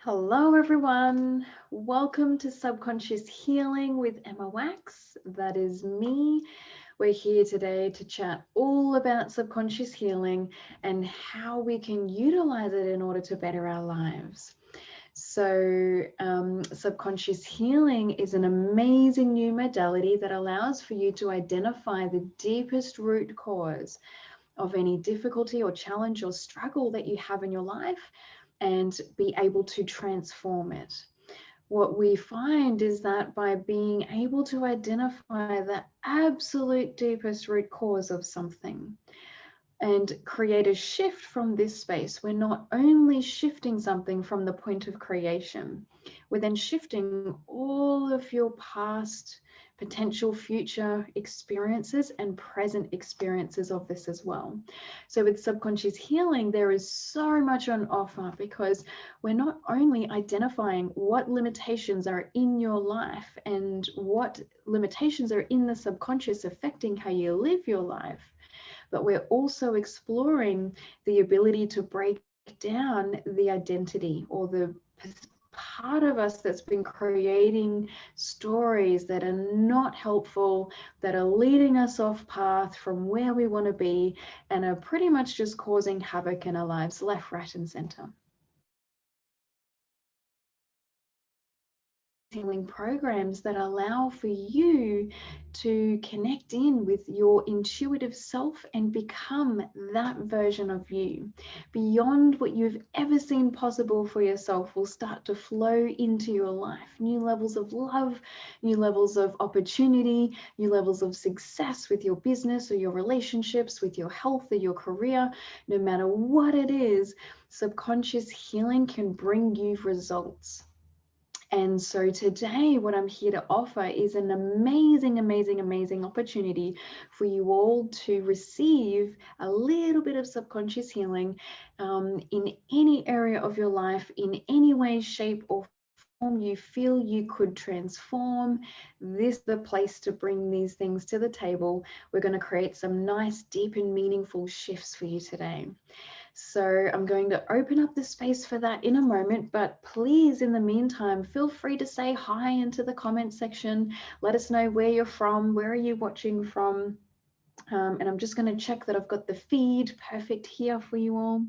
Hello everyone, welcome to Subconscious Healing with Emma Wachs. That is me. We're here today to chat all about subconscious healing and how we can utilize it in order to better our lives. So subconscious healing is an amazing new modality that allows for you to identify the deepest root cause of any difficulty or challenge or struggle that you have in your life and be able to transform it. What we find is that by being able to identify the absolute deepest root cause of something and create a shift from this space, we're not only shifting something from the point of creation, we're then shifting all of your past, potential future experiences and present experiences of this as well. So with subconscious healing, there is so much on offer because we're not only identifying what limitations are in your life and what limitations are in the subconscious affecting how you live your life, but we're also exploring the ability to break down the identity or the part of us that's been creating stories that are not helpful, that are leading us off path from where we want to be, and are pretty much just causing havoc in our lives, left, right, and center. Healing programs that allow for you to connect in with your intuitive self and become that version of you. Beyond what you've ever seen possible for yourself will start to flow into your life. New levels of love, new levels of opportunity, new levels of success with your business or your relationships, with your health or your career. No matter what it is, subconscious healing can bring you results. And so today, what I'm here to offer is an amazing opportunity for you all to receive a little bit of subconscious healing in any area of your life, in any way, shape, or form you feel you could transform. This is the place to bring these things to the table. We're going to create some nice, deep, and meaningful shifts for you today. So I'm going to open up the space for that in a moment, but please, in the meantime, feel free to say hi into the comment section. Let us know where you're from, where are you watching from? And I'm just going to check that I've got the feed perfect here for you all.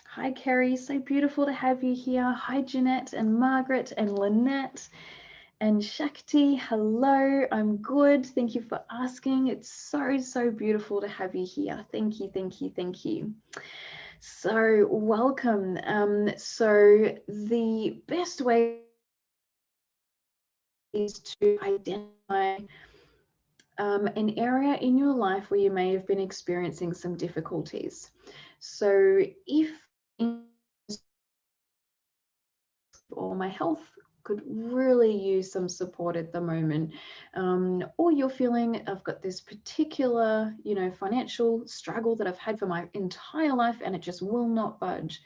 Hi, Kerry, so beautiful to have you here. Hi, Jeanette and Margaret and Lynette. And Shakti, hello, I'm good. Thank you for asking. It's so beautiful to have you here. Thank you. So welcome. So the best way is to identify an area in your life where you may have been experiencing some difficulties. So if or my health could really use some support at the moment, or you're feeling I've got this particular, financial struggle that I've had for my entire life and it just will not budge.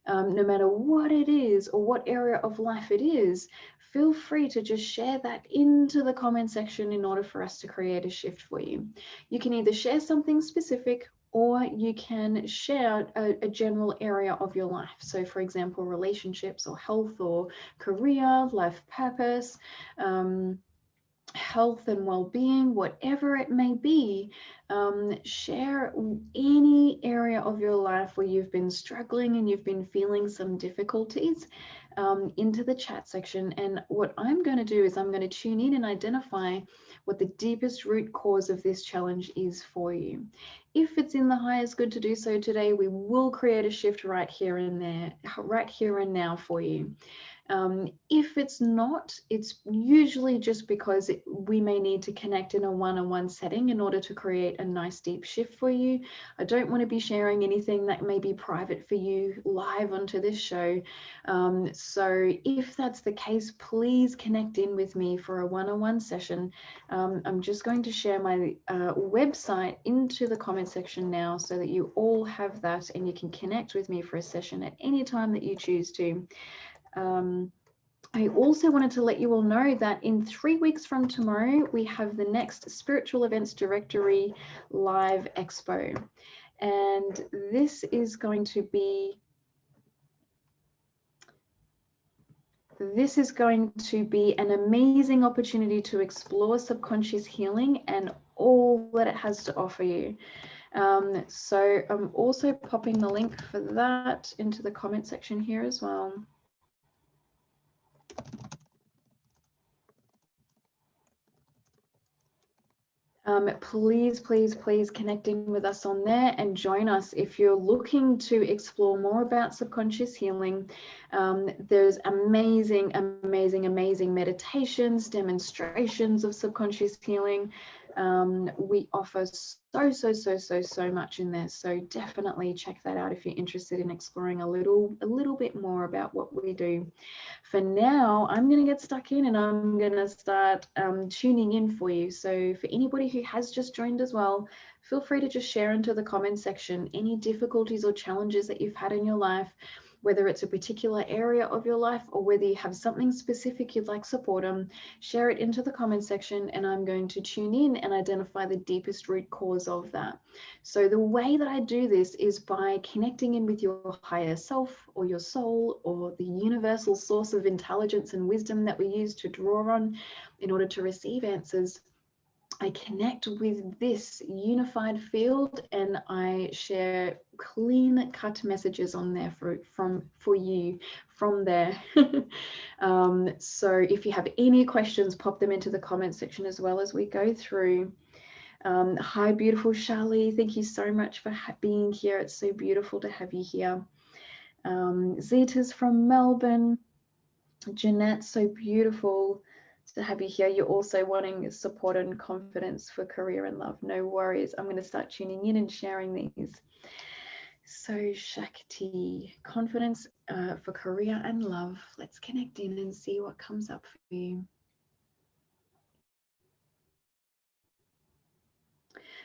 No matter what it is or what area of life it is, feel free to just share that into the comment section in order for us to create a shift for you. You can either share something specific or you can share a general area of your life. So for example, relationships or health or career, life purpose, health and well-being, whatever it may be. Share any area of your life where you've been struggling and you've been feeling some difficulties into the chat section. And what I'm going to do is I'm going to tune in and identify what the deepest root cause of this challenge is for you. If it's in the highest good to do so today, we will create a shift right here and there, right here and now for you. If it's not, it's usually just because we may need to connect in a one-on-one setting in order to create a nice deep shift for you. I don't want to be sharing anything that may be private for you live onto this show. So if that's the case, please connect in with me for a one-on-one session. I'm just going to share my website into the comment section now so that you all have that and you can connect with me for a session at any time that you choose to. I also wanted to let you all know that in 3 weeks from tomorrow, we have the next Spiritual Events Directory Live Expo. And this is going to be this is going to be an amazing opportunity to explore subconscious healing and all that it has to offer you. So I'm also popping the link for that into the comment section here as well. Please connecting with us on there and join us if you're looking to explore more about subconscious healing. There's amazing meditations, demonstrations of subconscious healing. We offer so much in there, so definitely check that out if you're interested in exploring a little bit more about what we do. For now, I'm going to get stuck in and I'm going to start tuning in for you. So for anybody who has just joined as well, feel free to just share into the comment section any difficulties or challenges that you've had in your life, whether it's a particular area of your life or whether you have something specific you'd like support on. Share it into the comment section and I'm going to tune in and identify the deepest root cause of that. So the way that I do this is by connecting in with your higher self or your soul or the universal source of intelligence and wisdom that we use to draw on in order to receive answers. I connect with this unified field and I share clean cut messages on there for you from there. So if you have any questions, pop them into the comment section as well as we go through. Hi, beautiful Charlie. Thank you so much for being here. It's so beautiful to have you here. Zita's from Melbourne. Jeanette, so beautiful to have you here. You're also wanting support and confidence for career and love. No worries. I'm going to start tuning in and sharing these. So Shakti, confidence for career and love. Let's connect in and see what comes up for you.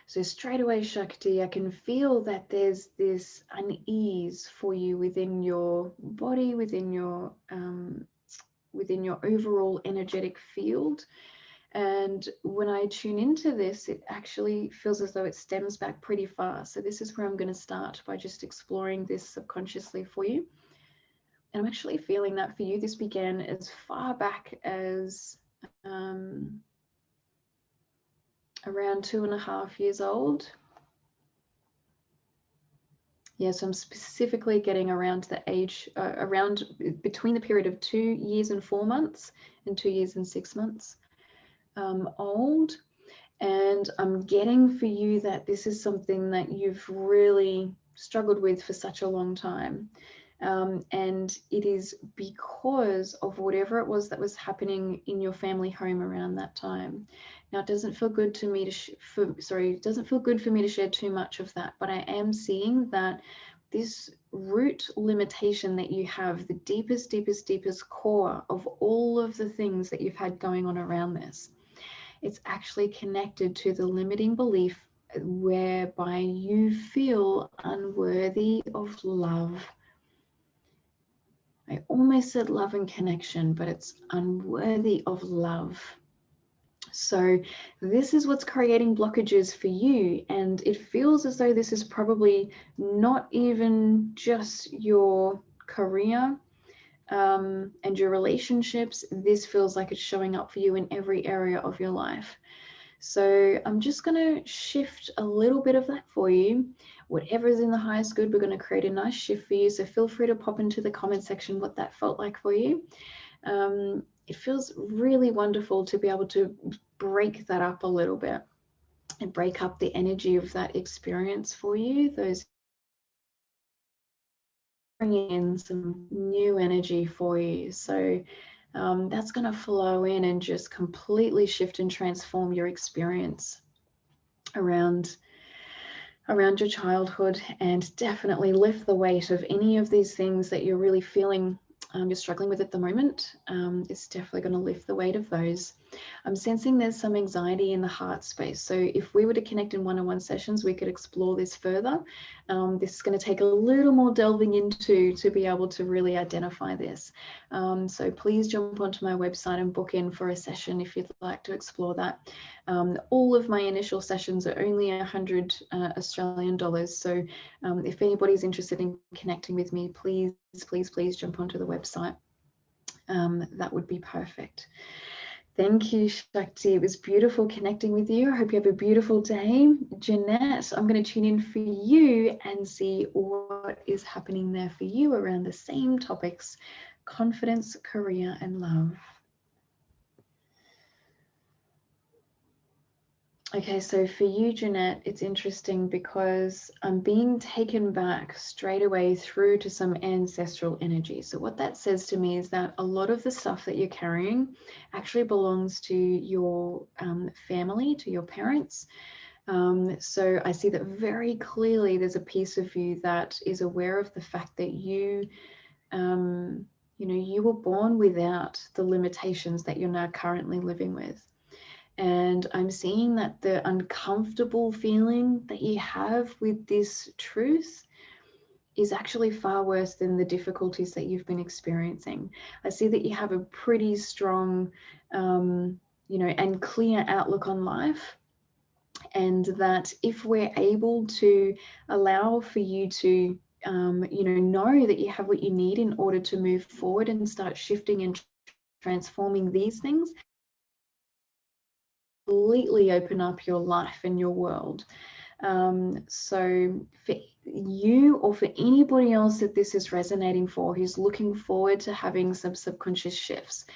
So straight away, Shakti, I can feel that there's this unease for you within your body, within your overall energetic field. And when I tune into this, it actually feels as though it stems back pretty far. So this is where I'm going to start by just exploring this subconsciously for you. And I'm actually feeling that for you, this began as far back as around 2.5 years old. Yeah, so I'm specifically getting around the age, around between the period of 2 years and 4 months and 2 years and 6 months old. And I'm getting for you that this is something that you've really struggled with for such a long time. And it is because of whatever it was that was happening in your family home around that time. Now, it doesn't feel good to me it doesn't feel good for me to share too much of that, but I am seeing that this root limitation that you have, the deepest core of all of the things that you've had going on around this, it's actually connected to the limiting belief whereby you feel unworthy of love. I almost said love and connection, but it's unworthy of love. So this is what's creating blockages for you. And it feels as though this is probably not even just your career and your relationships. This feels like it's showing up for you in every area of your life. So I'm just going to shift a little bit of that for you. Whatever is in the highest good, we're going to create a nice shift for you. So feel free to pop into the comment section what that felt like for you. It feels really wonderful to be able to break that up a little bit and break up the energy of that experience for you. Those bringing in some new energy for you. So that's going to flow in and just completely shift and transform your experience around your childhood, and definitely lift the weight of any of these things that you're really feeling you're struggling with at the moment. It's definitely going to lift the weight of those. I'm sensing there's some anxiety in the heart space. So if we were to connect in one-on-one sessions, we could explore this further. This is going to take a little more delving into to be able to really identify this. So please jump onto my website and book in for a session if you'd like to explore that. All of my initial sessions are only 100 Australian dollars. So if anybody's interested in connecting with me, please jump onto the website. that would be perfect. Thank you, Shakti. It was beautiful connecting with you. I hope you have a beautiful day. Jeanette, I'm going to tune in for you and see what is happening there for you around the same topics: confidence, career, and love. Okay, so for you, Jeanette, it's interesting because I'm being taken back straight away through to some ancestral energy. So what that says to me is that a lot of the stuff that you're carrying actually belongs to your family, to your parents. So I see that very clearly. There's a piece of you that is aware of the fact that you were born without the limitations that you're now currently living with. And I'm seeing that the uncomfortable feeling that you have with this truth is actually far worse than the difficulties that you've been experiencing. I see that you have a pretty strong, and clear outlook on life. And that if we're able to allow for you to, know that you have what you need in order to move forward and start shifting and transforming these things, completely open up your life and your world. So for you or for anybody else that this is resonating for, who's looking forward to having some subconscious shifts,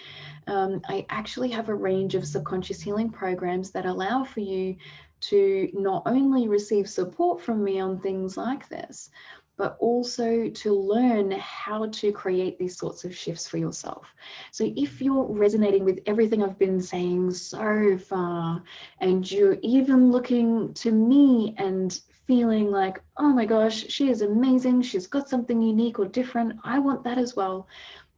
I actually have a range of subconscious healing programs that allow for you to not only receive support from me on things like this, but also to learn how to create these sorts of shifts for yourself. So if you're resonating with everything I've been saying so far, and you're even looking to me and feeling like, oh my gosh, she is amazing, she's got something unique or different, I want that as well,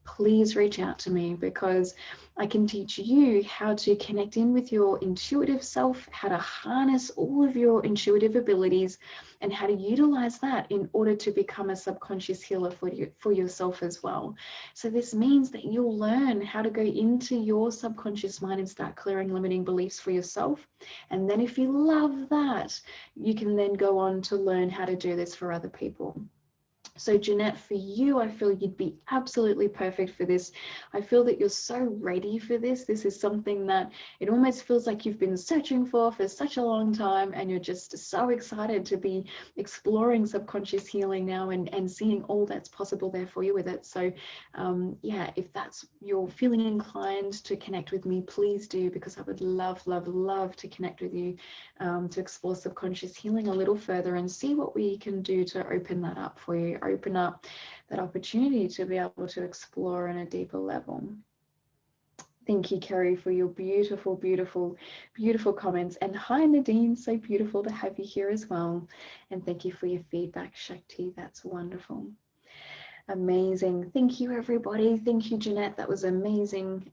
please reach out to me, because I can teach you how to connect in with your intuitive self, how to harness all of your intuitive abilities, and how to utilize that in order to become a subconscious healer for yourself as well. So this means that you'll learn how to go into your subconscious mind and start clearing limiting beliefs for yourself. And then if you love that, you can then go on to learn how to do this for other people. So Jeanette, for you, I feel you'd be absolutely perfect for this. I feel that you're so ready for this. This is something that it almost feels like you've been searching for such a long time, and you're just so excited to be exploring subconscious healing now and seeing all that's possible there for you with it. So yeah, if that's you're feeling inclined to connect with me, please do, because I would love, love, love to connect with you to explore subconscious healing a little further and see what we can do to open that up for you, open up that opportunity to be able to explore on a deeper level. Thank you, Kerry, for your beautiful, beautiful, beautiful comments. And hi, Nadine, so beautiful to have you here as well. And thank you for your feedback, Shakti. That's wonderful. Amazing. Thank you, everybody. Thank you, Jeanette. That was amazing.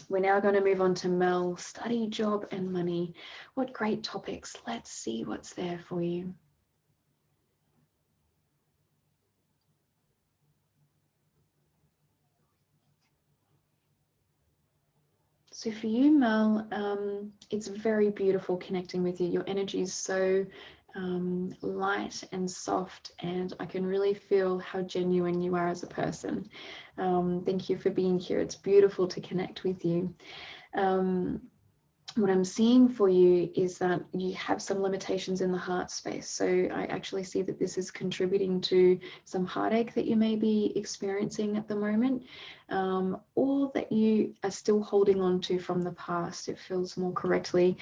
We're now going to move on to Mel, study, job, and money. What great topics. Let's see what's there for you. So for you, Mel, it's very beautiful connecting with you. Your energy is so light and soft, and I can really feel how genuine you are as a person. Thank you for being here. It's beautiful to connect with you. What I'm seeing for you is that you have some limitations in the heart space. So I actually see that this is contributing to some heartache that you may be experiencing at the moment, or that you are still holding on to from the past, it feels more correctly.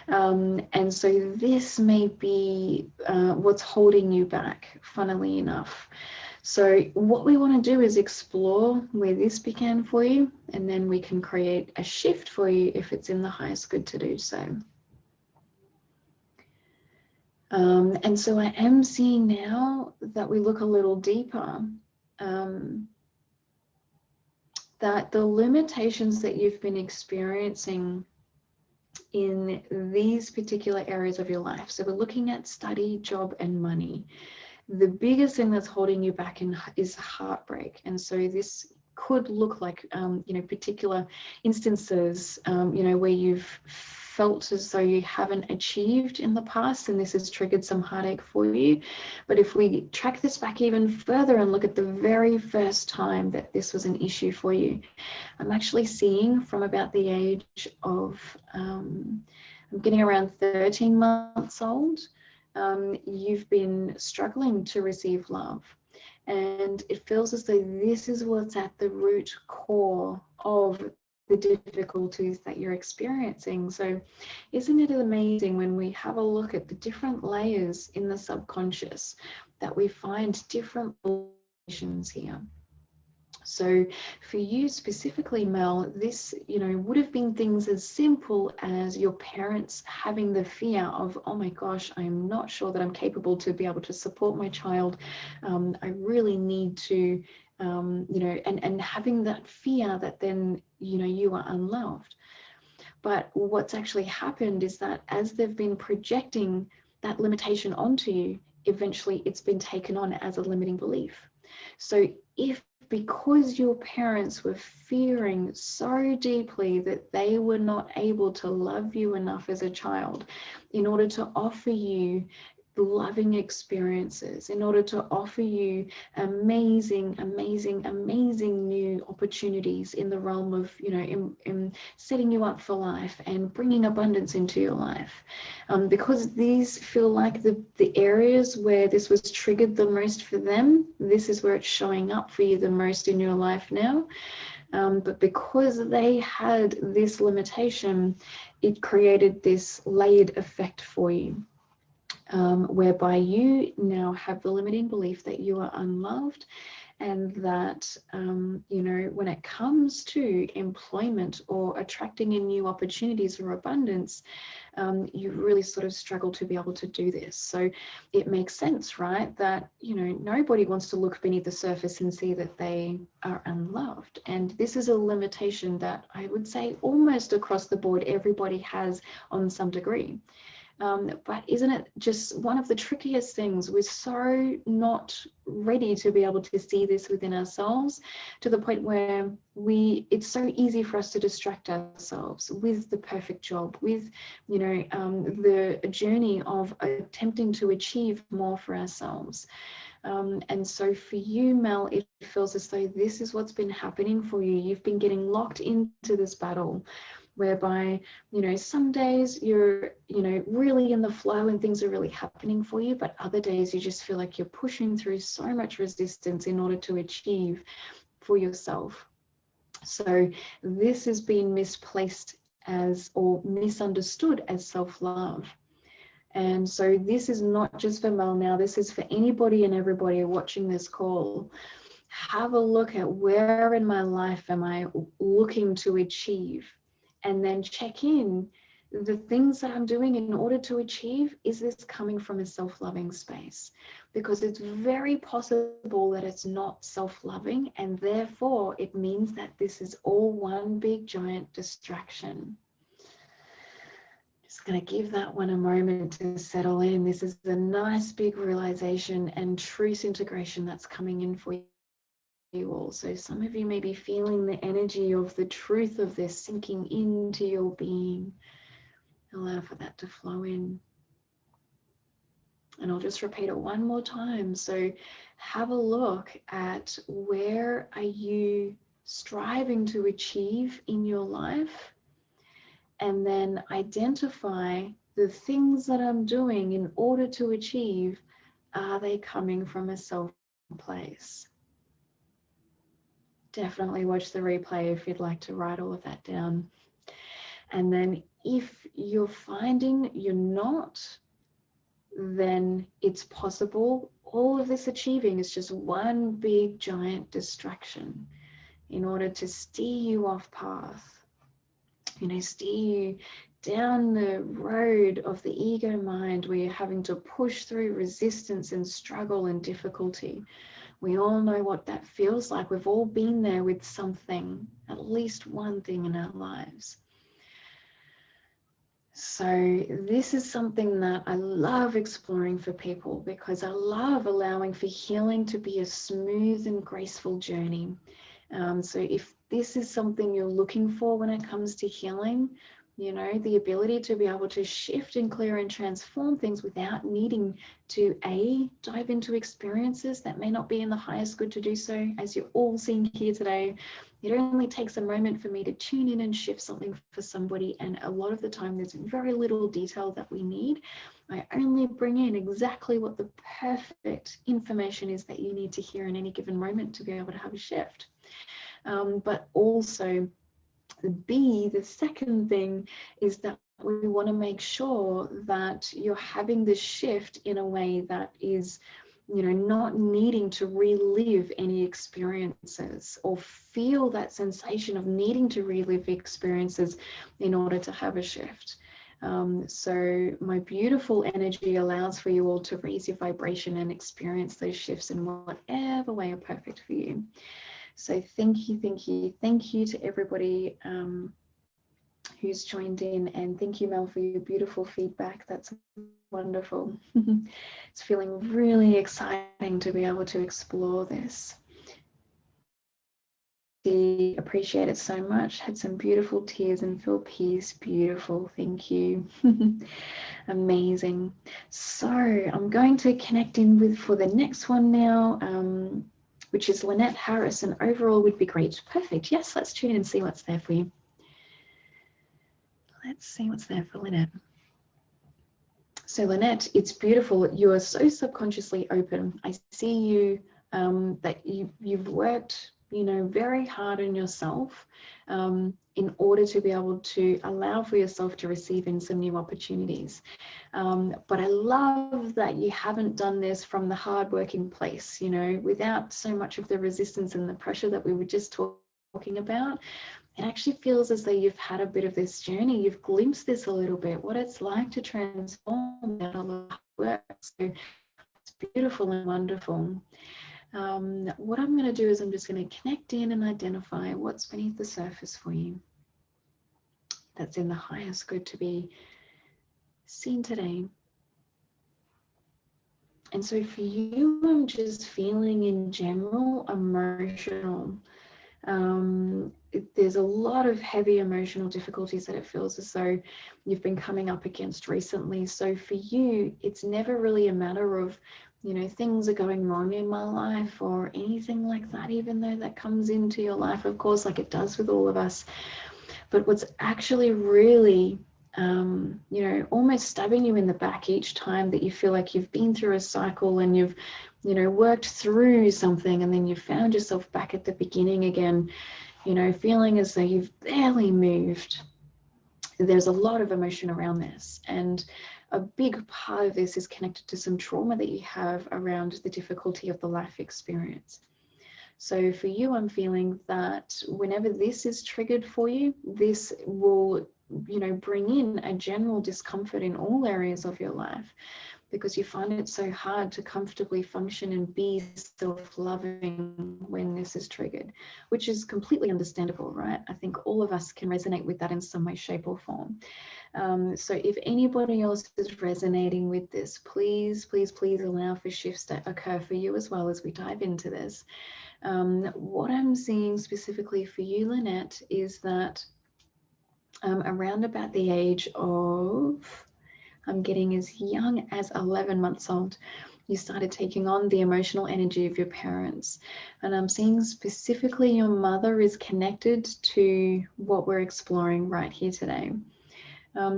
And so this may be what's holding you back, funnily enough. So what we want to do is explore where this began for you, and then we can create a shift for you if it's in the highest good to do so. And so I am seeing now that we look a little deeper, that the limitations that you've been experiencing in these particular areas of your life, so we're looking at study, job, and money. The biggest thing that's holding you back is heartbreak. And so this could look like, particular instances, where you've felt as though you haven't achieved in the past and this has triggered some heartache for you. But if we track this back even further and look at the very first time that this was an issue for you, I'm actually seeing from about the age of, I'm getting around 13 months old, you've been struggling to receive love. And it feels as though this is what's at the root core of the difficulties that you're experiencing. So isn't it amazing when we have a look at the different layers in the subconscious that we find different relations here? So for you specifically, Mel, this, would have been things as simple as your parents having the fear of, oh my gosh, I'm not sure that I'm capable to be able to support my child. I really need to, and having that fear that then, you are unloved. But what's actually happened is that as they've been projecting that limitation onto you, eventually it's been taken on as a limiting belief. So if because your parents were fearing so deeply that they were not able to love you enough as a child in order to offer you loving experiences, in order to offer you amazing new opportunities in the realm of, in setting you up for life and bringing abundance into your life, because these feel like the areas where this was triggered the most for them, this is where it's showing up for you the most in your life now. But because they had this limitation, it created this layered effect for you. Whereby you now have the limiting belief that you are unloved, and that, when it comes to employment or attracting in new opportunities or abundance, you really sort of struggle to be able to do this. So it makes sense, right? That, nobody wants to look beneath the surface and see that they are unloved. And this is a limitation that I would say almost across the board, everybody has on some degree. But isn't it just one of the trickiest things? We're so not ready to be able to see this within ourselves, to the point where it's so easy for us to distract ourselves with the perfect job, with, the journey of attempting to achieve more for ourselves. And so for you, Mel, it feels as though this is what's been happening for you. You've been getting locked into this battle, whereby, some days you're, really in the flow and things are really happening for you, but other days you just feel like you're pushing through so much resistance in order to achieve for yourself. So this has been misplaced as, or misunderstood as, self-love. And so this is not just for Mel now, this is for anybody and everybody watching this call. Have a look at where in my life am I looking to achieve? And then check in the things that I'm doing in order to achieve. Is this coming from a self-loving space? Because it's very possible that it's not self-loving, and therefore it means that this is all one big giant distraction. Just going to give that one a moment to settle in. This is a nice big realization and truth integration that's coming in for you all. So some of you may be feeling the energy of the truth of this sinking into your being. Allow for that to flow in. And I'll just repeat it one more time. So have a look at, where are you striving to achieve in your life? And then identify the things that I'm doing in order to achieve. Are they coming from a self place? Definitely watch the replay if you'd like to write all of that down. And then if you're finding you're not, then it's possible all of this achieving is just one big giant distraction in order to steer you off path, steer you down the road of the ego mind, where you're having to push through resistance and struggle and difficulty. We all know what that feels like. We've all been there with something, at least one thing in our lives. So this is something that I love exploring for people, because I love allowing for healing to be a smooth and graceful journey. So if this is something you're looking for when it comes to healing, you know, the ability to be able to shift and clear and transform things without needing to dive into experiences that may not be in the highest good to do so. As you're all seeing here today, it only takes a moment for me to tune in and shift something for somebody, and a lot of the time there's very little detail that we need. I only bring in exactly what the perfect information is that you need to hear in any given moment to be able to have a shift. But also, the second thing is that we want to make sure that you're having this shift in a way that is, you know, not needing to relive any experiences or feel that sensation of needing to relive experiences in order to have a shift. So my beautiful energy allows for you all to raise your vibration and experience those shifts in whatever way are perfect for you. So thank you to everybody who's joined in, and thank you, Mel, for your beautiful feedback. That's wonderful. It's feeling really exciting to be able to explore this. Appreciate it so much. Had some beautiful tears and feel peace. Beautiful. Thank you. Amazing. So I'm going to connect in with for the next one now, which is Lynette Harris, and overall would be great. Perfect. Yes, let's tune in and see what's there for you. Let's see what's there for Lynette. So Lynette, it's beautiful. You are so subconsciously open. I see you that you've worked, you know, very hard on yourself in order to be able to allow for yourself to receive in some new opportunities. But I love that you haven't done this from the hardworking place, you know, without so much of the resistance and the pressure that we were just talking about. It actually feels as though you've had a bit of this journey. You've glimpsed this a little bit, what it's like to transform that a lot of work. So it's beautiful and wonderful. What I'm going to do is I'm just going to connect in and identify what's beneath the surface for you that's in the highest good to be seen today. And so for you, I'm just feeling in general emotional. There's a lot of heavy emotional difficulties that it feels as though you've been coming up against recently. So for you, it's never really a matter of, you know, things are going wrong in my life or anything like that, even though that comes into your life, of course, like it does with all of us. But what's actually really you know, almost stabbing you in the back each time that you feel like you've been through a cycle and you've, you know, worked through something and then you found yourself back at the beginning again, you know, feeling as though you've barely moved. There's a lot of emotion around this, and a big part of this is connected to some trauma that you have around the difficulty of the life experience. So for you, I'm feeling that whenever this is triggered for you, this will, you know, bring in a general discomfort in all areas of your life, because you find it so hard to comfortably function and be self-loving when this is triggered, which is completely understandable, right? I think all of us can resonate with that in some way, shape, or form. So if anybody else is resonating with this, please allow for shifts to occur for you as well as we dive into this. What I'm seeing specifically for you, Lynette, is that around about the age of, I'm getting as young as 11 months old, you started taking on the emotional energy of your parents. And I'm seeing specifically your mother is connected to what we're exploring right here today.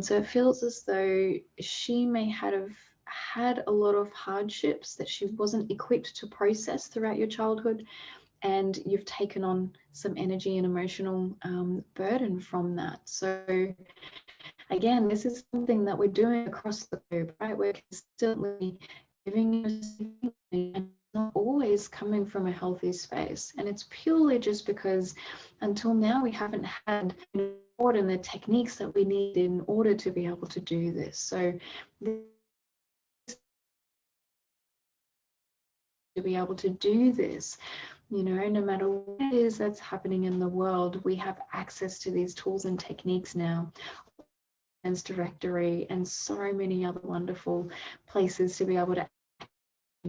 So it feels as though she may have had a lot of hardships that she wasn't equipped to process throughout your childhood, and you've taken on some energy and emotional burden from that. So again, this is something that we're doing across the globe, right? We're constantly giving you, and not always coming from a healthy space. And it's purely just because until now we haven't had and the techniques that we need in order to be able to do this. So to be able to do this, you know, no matter what it is that's happening in the world, we have access to these tools and techniques now. Directory and so many other wonderful places to be able to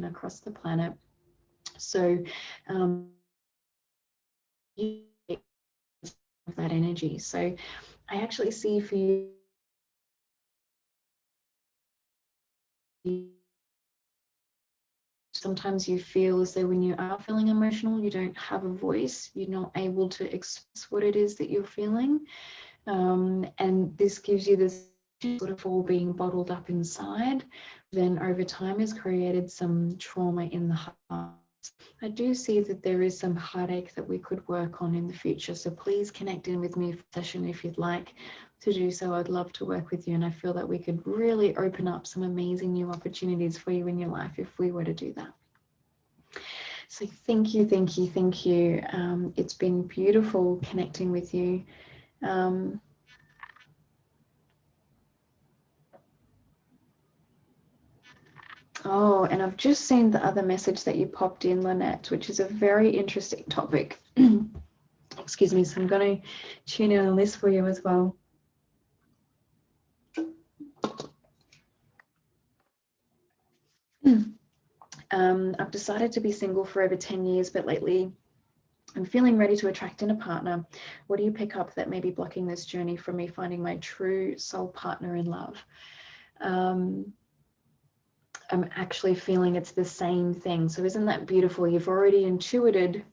across the planet. So that energy. So I actually see for you, sometimes you feel as though when you are feeling emotional, you don't have a voice, you're not able to express what it is that you're feeling. And this gives you this sort of all being bottled up inside, then over time has created some trauma in the heart. I do see that there is some heartache that we could work on in the future. So please connect in with me for a session if you'd like to do so. I'd love to work with you. And I feel that we could really open up some amazing new opportunities for you in your life if we were to do that. So thank you, thank you, thank you. It's been beautiful connecting with you. Oh, and I've just seen the other message that you popped in, Lynette, which is a very interesting topic. Excuse me, so I'm going to tune in on this for you as well. I've decided to be single for over 10 years, but lately I'm feeling ready to attract in a partner. What do you pick up that may be blocking this journey from me finding my true soul partner in love? I'm actually feeling it's the same thing. So isn't that beautiful? You've already intuited,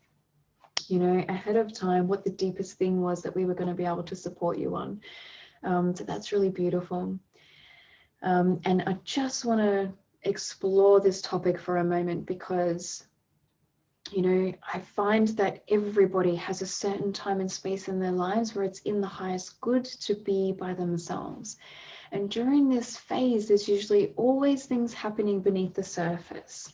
you know, ahead of time what the deepest thing was that we were going to be able to support you on. So that's really beautiful. And I just want to explore this topic for a moment because, you know, I find that everybody has a certain time and space in their lives where it's in the highest good to be by themselves. And during this phase, there's usually always things happening beneath the surface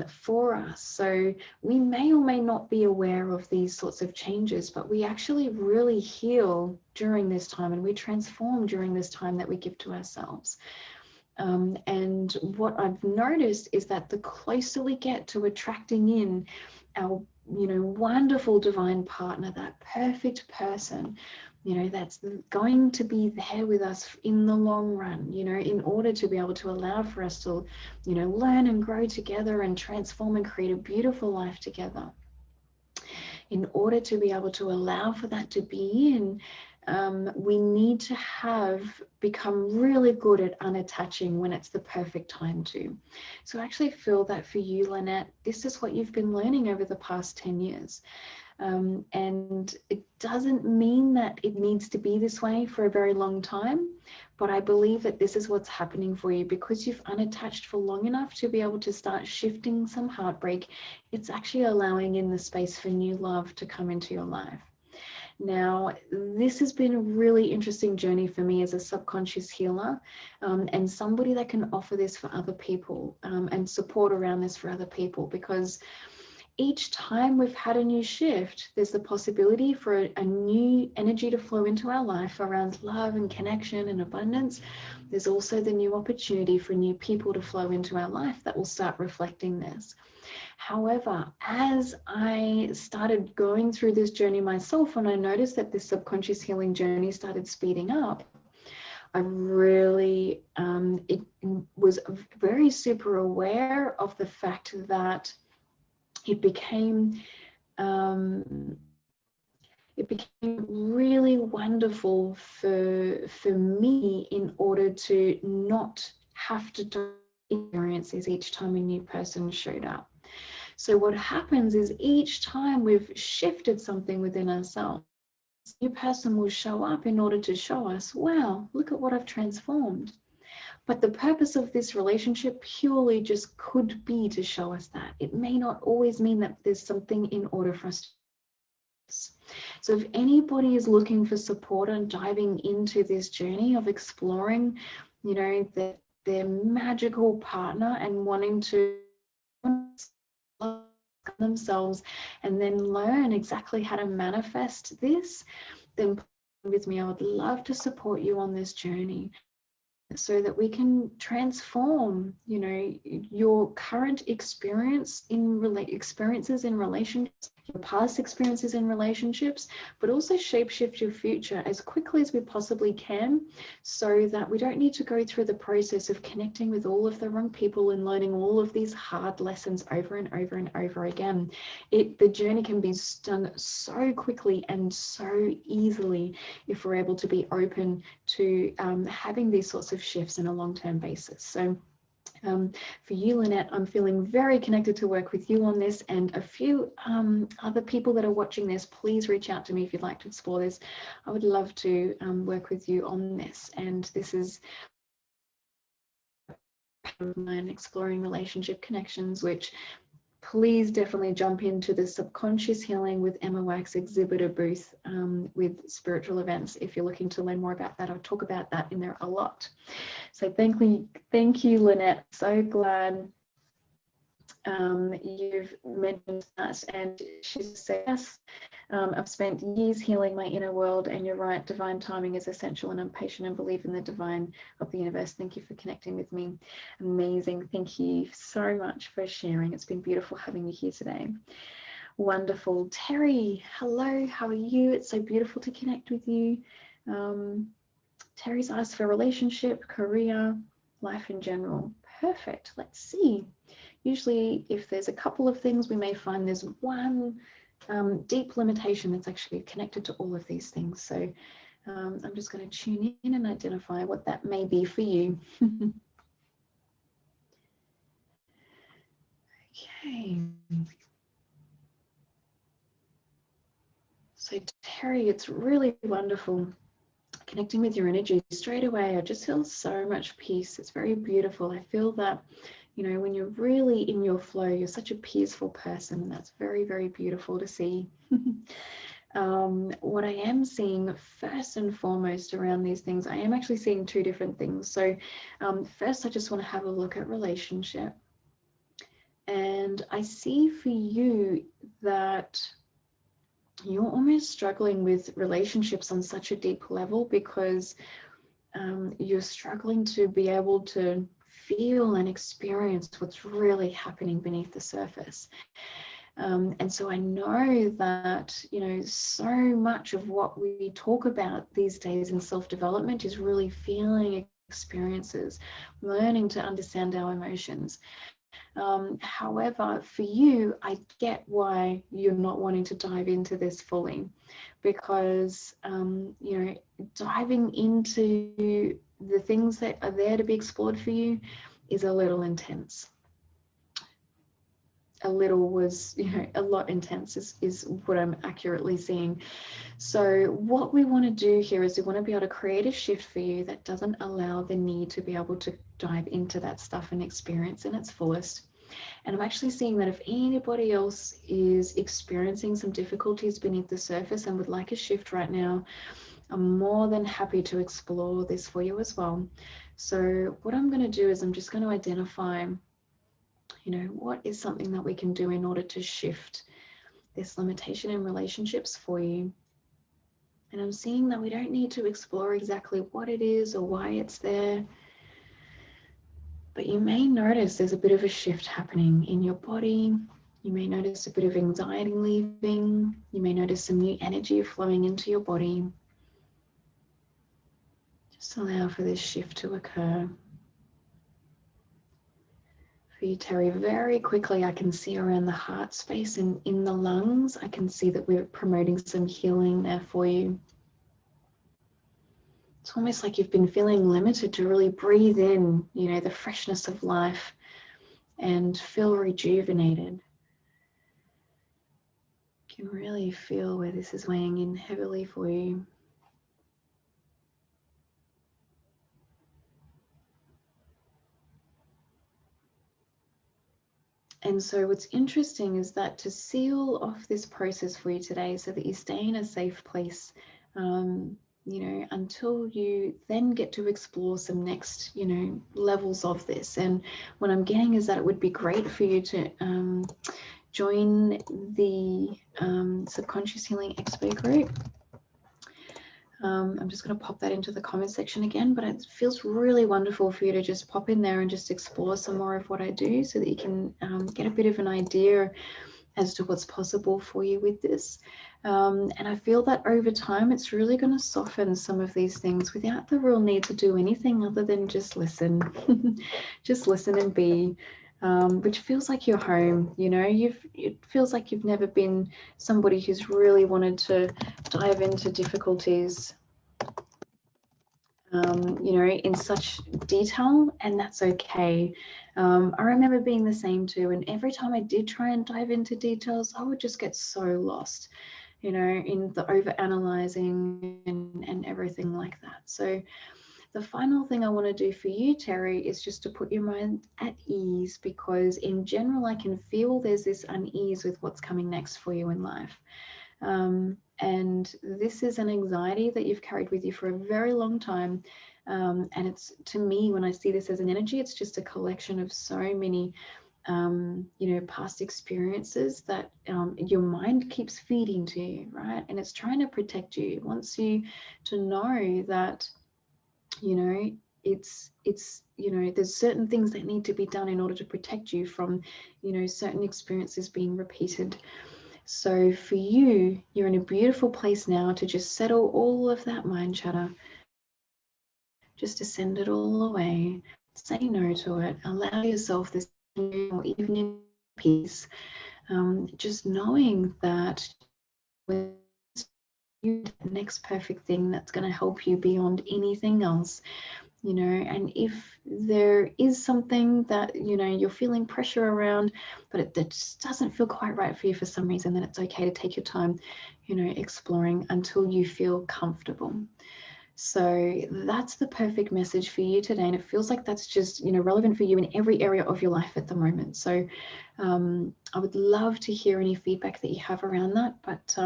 for us. So we may or may not be aware of these sorts of changes, but we actually really heal during this time and we transform during this time that we give to ourselves. And what I've noticed is that the closer we get to attracting in our, you know, wonderful divine partner, that perfect person, you know, that's going to be there with us in the long run, you know, in order to be able to allow for us to, you know, learn and grow together and transform and create a beautiful life together. In order to be able to allow for that to be in, we need to have become really good at unattaching when it's the perfect time to. So I actually feel that for you, Lynette, this is what you've been learning over the past 10 years. And it doesn't mean that it needs to be this way for a very long time, but I believe that this is what's happening for you because you've unattached for long enough to be able to start shifting some heartbreak. It's actually allowing in the space for new love to come into your life. Now, this has been a really interesting journey for me as a subconscious healer and somebody that can offer this for other people and support around this for other people, because each time we've had a new shift, there's the possibility for a new energy to flow into our life around love and connection and abundance. There's also the new opportunity for new people to flow into our life that will start reflecting this. However, as I started going through this journey myself, and I noticed that this subconscious healing journey started speeding up, I really it was very super aware of the fact that it became really wonderful for me in order to not have to experience this each time a new person showed up. So what happens is each time we've shifted something within ourselves, a new person will show up in order to show us, wow, look at what I've transformed. But the purpose of this relationship purely just could be to show us that. It may not always mean that there's something in order for us to. So if anybody is looking for support and diving into this journey of exploring, you know, their magical partner and wanting to themselves and then learn exactly how to manifest this, then with me, I would love to support you on this journey. so that we can transform, you know, your current experiences in relationships, your past experiences in relationships, but also shapeshift your future as quickly as we possibly can, so that we don't need to go through the process of connecting with all of the wrong people and learning all of these hard lessons over and over and over again. The journey can be done so quickly and so easily if we're able to be open to having these sorts of shifts on a long-term basis. So for you, Lynette, I'm feeling very connected to work with you on this, and a few other people that are watching this, please reach out to me if you'd like to explore this. I would love to work with you on this, and this is mine, exploring relationship connections, which please definitely jump into the Subconscious Healing with Emma Wachs Exhibitor booth with spiritual events if you're looking to learn more about that. I'll talk about that in there a lot. So thank you, Lynette. So glad you've mentioned that. And she says, yes, I've spent years healing my inner world, and you're right, divine timing is essential, and I'm patient and believe in the divine of the universe. Thank you for connecting with me. Amazing. Thank you so much for sharing. It's been beautiful having you here today. Wonderful. Terry, hello, how are you? It's so beautiful to connect with you. Terry's asked for relationship, career, life in general. Perfect. Let's see. Usually if there's a couple of things, we may find there's one deep limitation that's actually connected to all of these things. So I'm just going to tune in and identify what that may be for you. Okay. So Terry, it's really wonderful connecting with your energy straight away. I just feel so much peace. It's very beautiful. I feel that, you know, when you're really in your flow, you're such a peaceful person, and that's very, very beautiful to see. What I am seeing first and foremost around these things, I am actually seeing two different things. So first, I just want to have a look at relationship. And I see for you that you're almost struggling with relationships on such a deep level, because you're struggling to be able to feel and experience what's really happening beneath the surface. And so I know that, you know, so much of what we talk about these days in self-development is really feeling experiences, learning to understand our emotions. However, for you, I get why you're not wanting to dive into this fully, because, you know, diving into the things that are there to be explored for you is a little intense. A little was, you know, a lot intense is what I'm accurately seeing. So what we want to do here is we want to be able to create a shift for you that doesn't allow the need to be able to dive into that stuff and experience in its fullest. And I'm actually seeing that if anybody else is experiencing some difficulties beneath the surface and would like a shift right now, I'm more than happy to explore this for you as well. So what I'm going to do is I'm just going to identify, you know, what is something that we can do in order to shift this limitation in relationships for you. And I'm seeing that we don't need to explore exactly what it is or why it's there. But you may notice there's a bit of a shift happening in your body. You may notice a bit of anxiety leaving. You may notice some new energy flowing into your body. Just allow for this shift to occur. For you, Terry, very quickly, I can see around the heart space and in the lungs, I can see that we're promoting some healing there for you. It's almost like you've been feeling limited to really breathe in, you know, the freshness of life and feel rejuvenated. You can really feel where this is weighing in heavily for you. And so what's interesting is that to seal off this process for you today so that you stay in a safe place, you know, until you then get to explore some next, you know, levels of this. And what I'm getting is that it would be great for you to join the Subconscious Healing Expo group. I'm just going to pop that into the comment section again, but it feels really wonderful for you to just pop in there and just explore some more of what I do so that you can get a bit of an idea as to what's possible for you with this. And I feel that over time, it's really going to soften some of these things without the real need to do anything other than just listen, just listen and be, which feels like you're home. You know, it feels like you've never been somebody who's really wanted to dive into difficulties, you know, in such detail, and that's okay. I remember being the same too, and every time I did try and dive into details, I would just get so lost, you know, in the over analyzing and everything like that. So the final thing I want to do for you, Terry, is just to put your mind at ease, because in general, I can feel there's this unease with what's coming next for you in life. And this is an anxiety that you've carried with you for a very long time. And it's, to me, when I see this as an energy, it's just a collection of so many, you know, past experiences that your mind keeps feeding to you, right? And it's trying to protect you. It wants you to know that, you know, it's you know, there's certain things that need to be done in order to protect you from, you know, certain experiences being repeated. So for you, you're in a beautiful place now to just settle all of that mind chatter, just to send it all away, say no to it, allow yourself this evening peace, just knowing that when you do the next perfect thing that's going to help you beyond anything else, you know. And if there is something that, you know, you're feeling pressure around, but it just doesn't feel quite right for you for some reason, then it's okay to take your time, you know, exploring until you feel comfortable. So that's the perfect message for you today, and it feels like that's just, you know, relevant for you in every area of your life at the moment. So I would love to hear any feedback that you have around that, but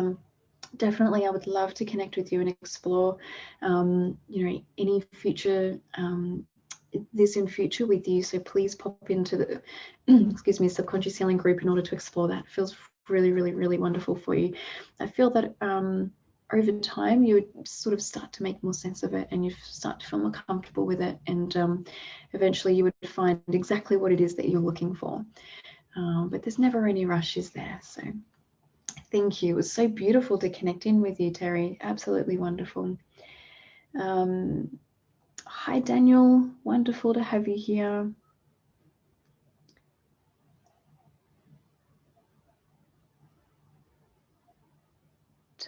definitely I would love to connect with you and explore, you know, any future, this in future with you. So please pop into the excuse me, subconscious healing group in order to explore that. It feels really, really, really wonderful for you. I feel that over time you would sort of start to make more sense of it, and you start to feel more comfortable with it, and eventually you would find exactly what it is that you're looking for. But there's never any rush, is there? So thank you. It was so beautiful to connect in with you, Terry. Absolutely wonderful. Hi, Daniel. Wonderful to have you here.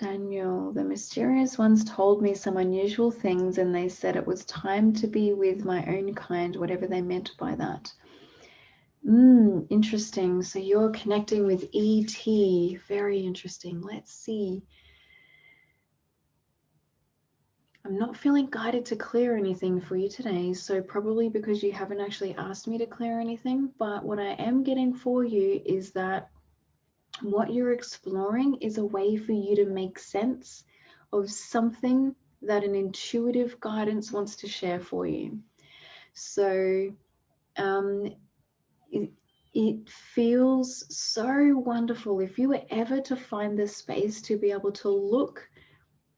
Daniel, the mysterious ones told me some unusual things, and they said it was time to be with my own kind, whatever they meant by that. Interesting. So you're connecting with ET. Very interesting. Let's see. I'm not feeling guided to clear anything for you today, so probably because you haven't actually asked me to clear anything. But what I am getting for you is that what you're exploring is a way for you to make sense of something that an intuitive guidance wants to share for you. So it feels so wonderful if you were ever to find the space to be able to look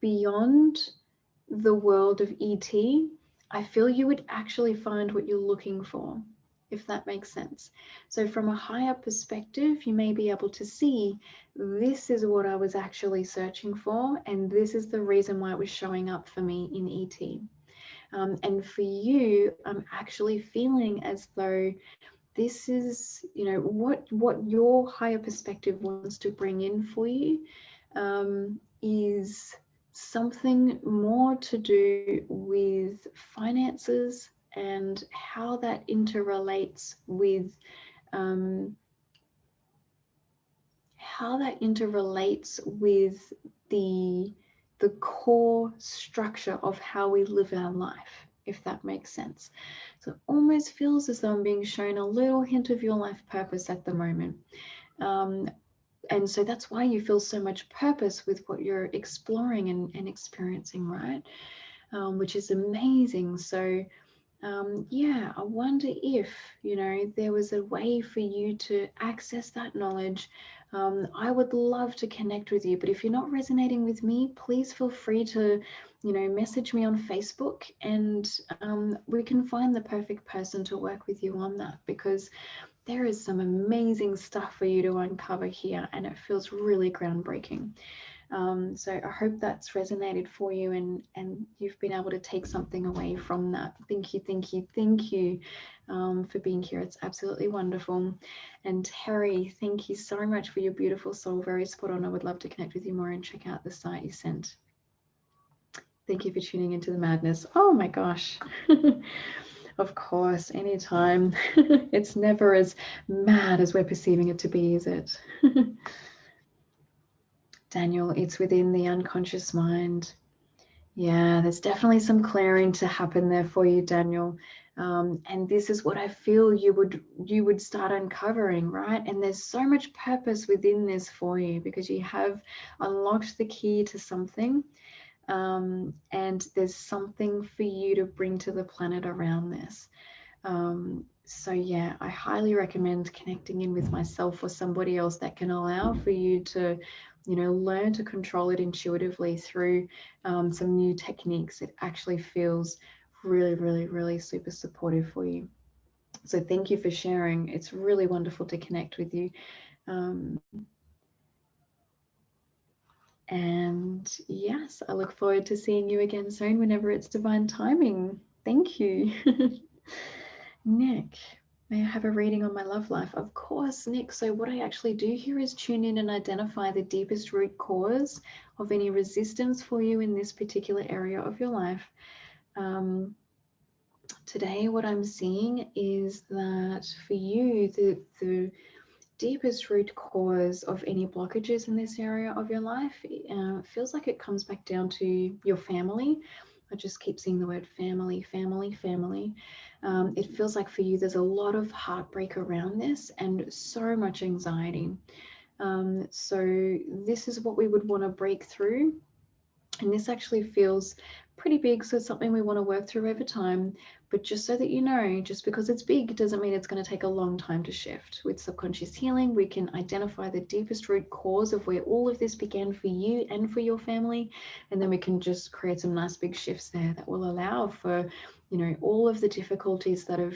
beyond the world of ET. I feel you would actually find what you're looking for, if that makes sense. So from a higher perspective, you may be able to see, this is what I was actually searching for, and this is the reason why it was showing up for me in ET. And for you, I'm actually feeling as though this is, you know, what your higher perspective wants to bring in for you, is something more to do with finances and how that interrelates with the core structure of how we live our life, if that makes sense. So it almost feels as though I'm being shown a little hint of your life purpose at the moment. And so that's why you feel so much purpose with what you're exploring and experiencing, right? Which is amazing. So Yeah, I wonder if, there was a way for you to access that knowledge. I would love to connect with you, but if you're not resonating with me, please feel free to, message me on Facebook, and we can find the perfect person to work with you on that, because there is some amazing stuff for you to uncover here, and it feels really groundbreaking. So I hope that's resonated for you, and you've been able to take something away from that. Thank you, thank you, thank you for being here. It's absolutely wonderful. And Terry, thank you so much for your beautiful soul. Very spot on. I would love to connect with you more and check out the site you sent. Thank you for tuning into the madness. Oh my gosh. Of course, anytime. It's never as mad as we're perceiving it to be, is it? Daniel, it's within the unconscious mind. Yeah, there's definitely some clearing to happen there for you, Daniel. And this is what I feel you would start uncovering, right? And there's so much purpose within this for you, because you have unlocked the key to something, and there's something for you to bring to the planet around this. So yeah, I highly recommend connecting in with myself or somebody else that can allow for you to, learn to control it intuitively through some new techniques. It actually feels really, really, really super supportive for you. So thank you for sharing. It's really wonderful to connect with you. And yes, I look forward to seeing you again soon whenever it's divine timing. Thank you. Nick, may I have a reading on my love life? Of course, Nick. So what I actually do here is tune in and identify the deepest root cause of any resistance for you in this particular area of your life. Today, what I'm seeing is that for you, the deepest root cause of any blockages in this area of your life feels like it comes back down to your family. I just keep seeing the word family, family, family. It feels like for you there's a lot of heartbreak around this and so much anxiety. So this is what we would want to break through. And this actually feels pretty big, so it's something we want to work through over time. But just so that you know, just because it's big doesn't mean it's going to take a long time to shift. With subconscious healing, we can identify the deepest root cause of where all of this began for you and for your family, and then we can just create some nice big shifts there that will allow for, all of the difficulties that have,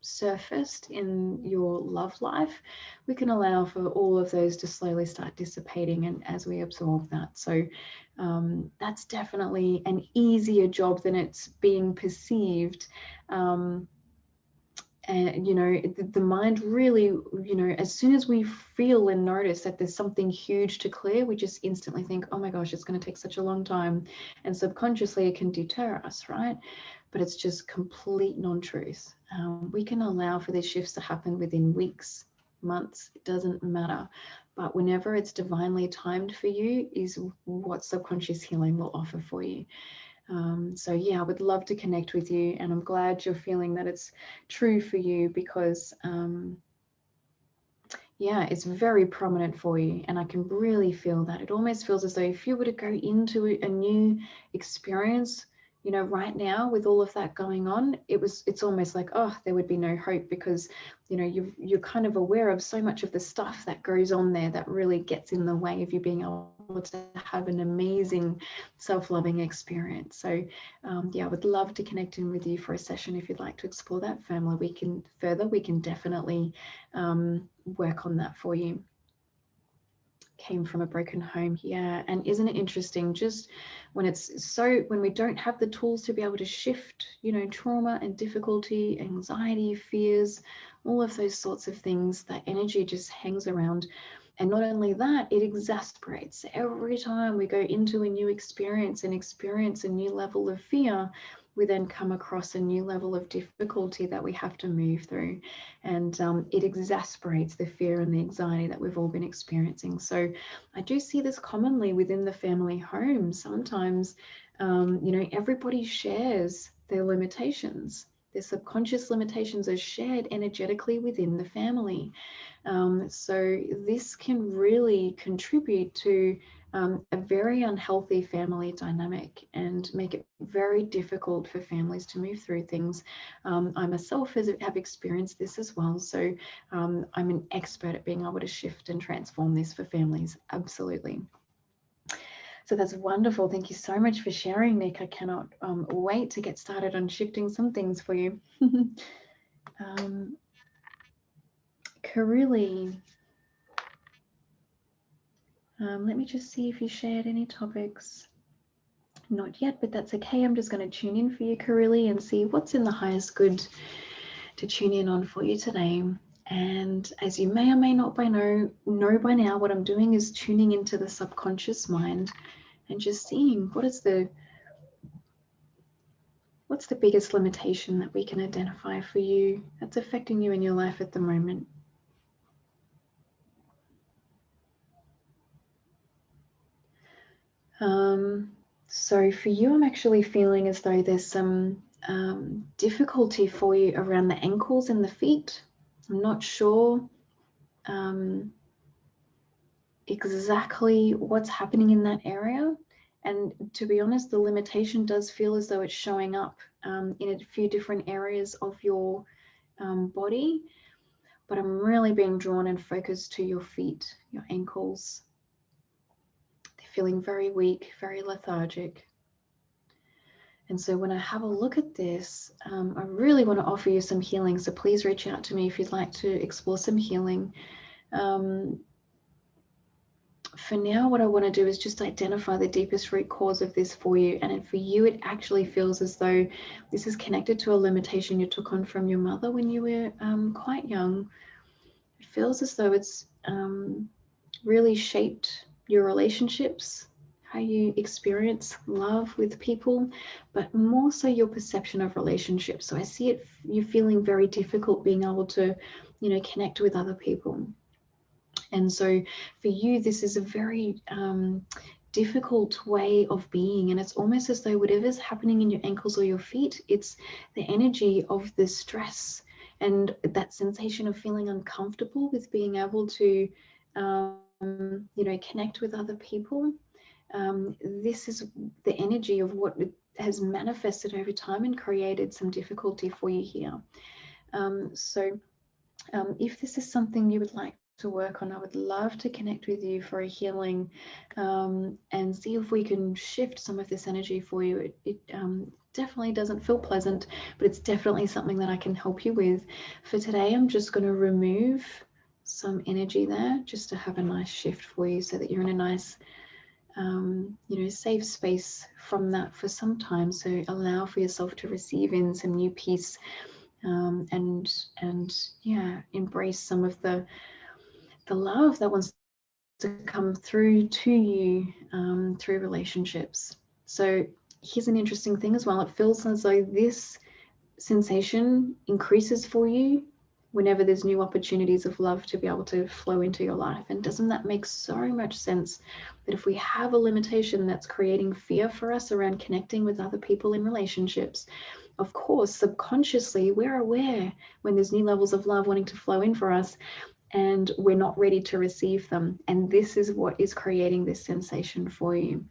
surfaced in your love life. We can allow for all of those to slowly start dissipating, and as we absorb that. So that's definitely an easier job than it's being perceived. And the mind really, as soon as we feel and notice that there's something huge to clear, we just instantly think, oh my gosh, it's going to take such a long time, and subconsciously it can deter us, right? But it's just complete non-truth. We can allow for these shifts to happen within weeks, months, it doesn't matter. But whenever it's divinely timed for you is what subconscious healing will offer for you. So yeah, I would love to connect with you, and I'm glad you're feeling that it's true for you, because yeah, it's very prominent for you, and I can really feel that. It almost feels as though if you were to go into a new experience, right now with all of that going on, it's almost like, oh, there would be no hope, because you're kind of aware of so much of the stuff that goes on there that really gets in the way of you being able to have an amazing self-loving experience. So yeah, I would love to connect in with you for a session if you'd like to explore that family. We can definitely work on that for you. Came from a broken home. Yeah, and isn't it interesting, just when we don't have the tools to be able to shift, trauma and difficulty, anxiety, fears, all of those sorts of things, that energy just hangs around. And not only that, it exasperates every time we go into a new experience and experience a new level of fear. We then come across a new level of difficulty that we have to move through, and it exasperates the fear and the anxiety that we've all been experiencing. So I do see this commonly within the family home. Sometimes, everybody shares their limitations. Their subconscious limitations are shared energetically within the family. So this can really contribute to a very unhealthy family dynamic and make it very difficult for families to move through things. I myself have experienced this as well. So I'm an expert at being able to shift and transform this for families. Absolutely. So that's wonderful. Thank you so much for sharing, Nick. I cannot wait to get started on shifting some things for you. Karili, let me just see if you shared any topics. Not yet, but that's okay. I'm just going to tune in for you, Karili, and see what's in the highest good to tune in on for you today. And as you may or may not know by now, what I'm doing is tuning into the subconscious mind and just seeing what's the biggest limitation that we can identify for you that's affecting you in your life at the moment. So for you, I'm actually feeling as though there's some difficulty for you around the ankles and the feet. I'm not sure exactly what's happening in that area. And to be honest, the limitation does feel as though it's showing up in a few different areas of your body. But I'm really being drawn and focused to your feet, your ankles. They're feeling very weak, very lethargic. And so when I have a look at this, I really want to offer you some healing. So please reach out to me if you'd like to explore some healing. For now, what I want to do is just identify the deepest root cause of this for you. And for you, it actually feels as though this is connected to a limitation you took on from your mother when you were quite young. It feels as though it's really shaped your relationships, how you experience love with people, but more so your perception of relationships. So I see it, you feeling very difficult being able to, connect with other people. And so for you, this is a very difficult way of being. And it's almost as though whatever's happening in your ankles or your feet, it's the energy of the stress and that sensation of feeling uncomfortable with being able to, connect with other people. This is the energy of what has manifested over time and created some difficulty for you here. If this is something you would like to work on, I would love to connect with you for a healing and see if we can shift some of this energy for you. It definitely doesn't feel pleasant, but it's definitely something that I can help you with. For today, I'm just going to remove some energy there just to have a nice shift for you so that you're in a nice safe space from that for some time. So allow for yourself to receive in some new peace and embrace some of the love that wants to come through to you through relationships. So here's an interesting thing as well. It feels as though this sensation increases for you whenever there's new opportunities of love to be able to flow into your life. And doesn't that make so much sense that if we have a limitation that's creating fear for us around connecting with other people in relationships, of course, subconsciously, we're aware when there's new levels of love wanting to flow in for us and we're not ready to receive them. And this is what is creating this sensation for you.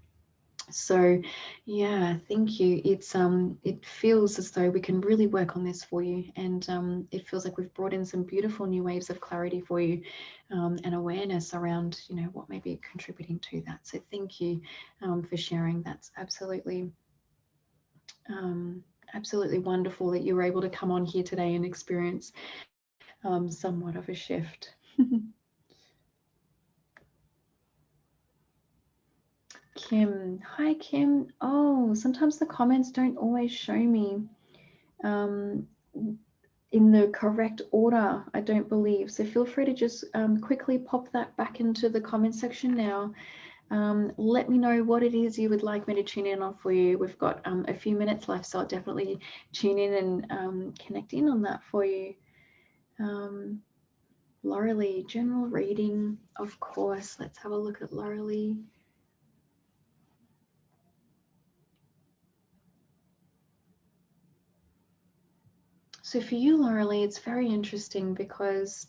So yeah, thank you. It feels as though we can really work on this for you, and it feels like we've brought in some beautiful new waves of clarity for you and awareness around what may be contributing to that. So thank you for sharing. That's absolutely wonderful that you were able to come on here today and experience somewhat of a shift. Kim, hi Kim. Oh, sometimes the comments don't always show me in the correct order, I don't believe. So feel free to just quickly pop that back into the comment section now. Let me know what it is you would like me to tune in on for you. We've got a few minutes left, so I'll definitely tune in and connect in on that for you. Laurelie, general reading, of course. Let's have a look at Laurelie. So for you, Laurelie, it's very interesting because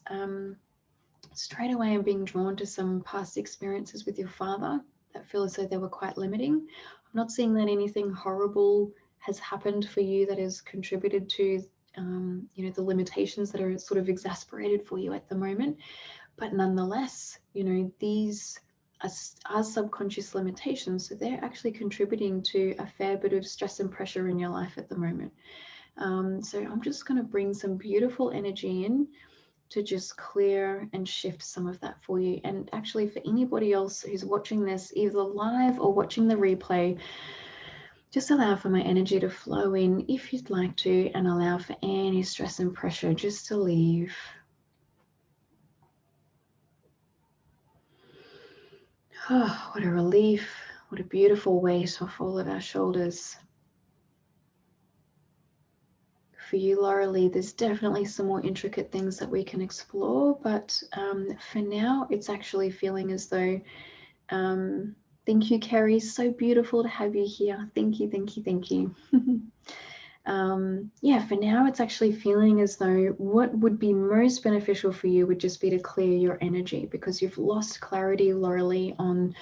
straight away I'm being drawn to some past experiences with your father that feel as though they were quite limiting. I'm not seeing that anything horrible has happened for you that has contributed to the limitations that are sort of exasperated for you at the moment. But nonetheless, these are subconscious limitations, so they're actually contributing to a fair bit of stress and pressure in your life at the moment. So I'm just going to bring some beautiful energy in to just clear and shift some of that for you. And actually, for anybody else who's watching this either live or watching the replay, just allow for my energy to flow in if you'd like to, and allow for any stress and pressure just to leave. Oh, what a relief. What a beautiful weight off all of our shoulders. For you, Laura Lee, there's definitely some more intricate things that we can explore, but for now, it's actually feeling as though, thank you, Kerry, so beautiful to have you here. Thank you, thank you, thank you. Yeah, for now, it's actually feeling as though what would be most beneficial for you would just be to clear your energy, because you've lost clarity, Laura Lee, on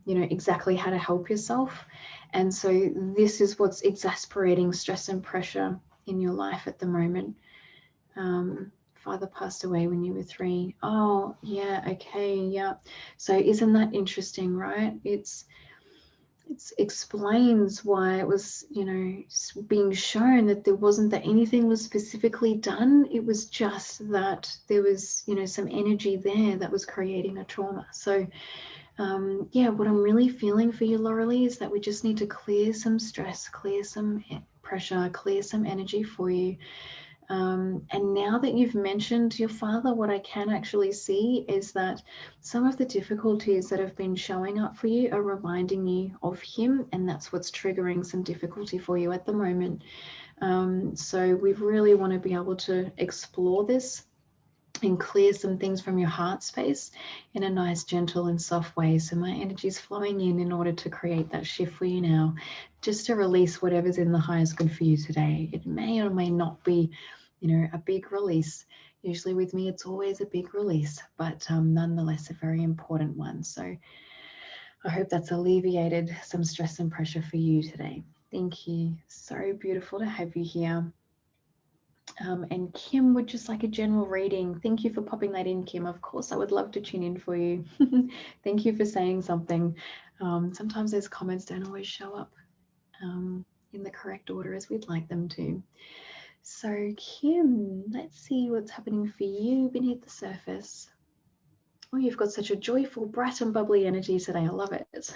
exactly how to help yourself. And so this is what's exasperating stress and pressure in your life at the moment. Father passed away when you were 3. Oh, yeah, okay, yeah. So isn't that interesting, right? It explains why it was, being shown that there wasn't that anything was specifically done. It was just that there was, some energy there that was creating a trauma. So yeah, what I'm really feeling for you, Laura Lee, is that we just need to clear some stress, clear some pressure, clear some energy for you. And now that you've mentioned your father, what I can actually see is that some of the difficulties that have been showing up for you are reminding you of him, and that's what's triggering some difficulty for you at the moment. So we really want to be able to explore this and clear some things from your heart space in a nice, gentle and soft way. So my energy is flowing in order to create that shift for you now, just to release whatever's in the highest good for you today. It may or may not be, a big release. Usually with me, it's always a big release, but nonetheless, a very important one. So I hope that's alleviated some stress and pressure for you today. Thank you. So beautiful to have you here. And Kim would just like a general reading. Thank you for popping that in, Kim. Of course, I would love to tune in for you. Thank you for saying something. Sometimes those comments don't always show up in the correct order as we'd like them to. So Kim, let's see what's happening for you beneath the surface. Oh, you've got such a joyful, bright and bubbly energy today. I love it.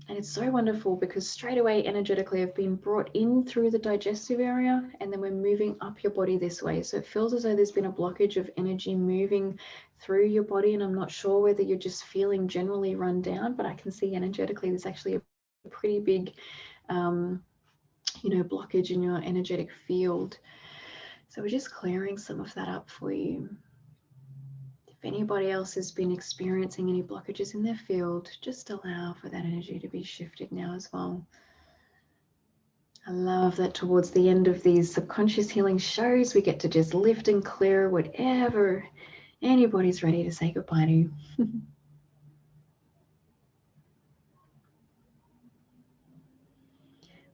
And it's so wonderful because straight away energetically I've been brought in through the digestive area, and then we're moving up your body this way. So it feels as though there's been a blockage of energy moving through your body, and I'm not sure whether you're just feeling generally run down, but I can see energetically there's actually a pretty big blockage in your energetic field. So we're just clearing some of that up for you. If anybody else has been experiencing any blockages in their field, just allow for that energy to be shifted now as well. I love that towards the end of these subconscious healing shows, we get to just lift and clear whatever anybody's ready to say goodbye to.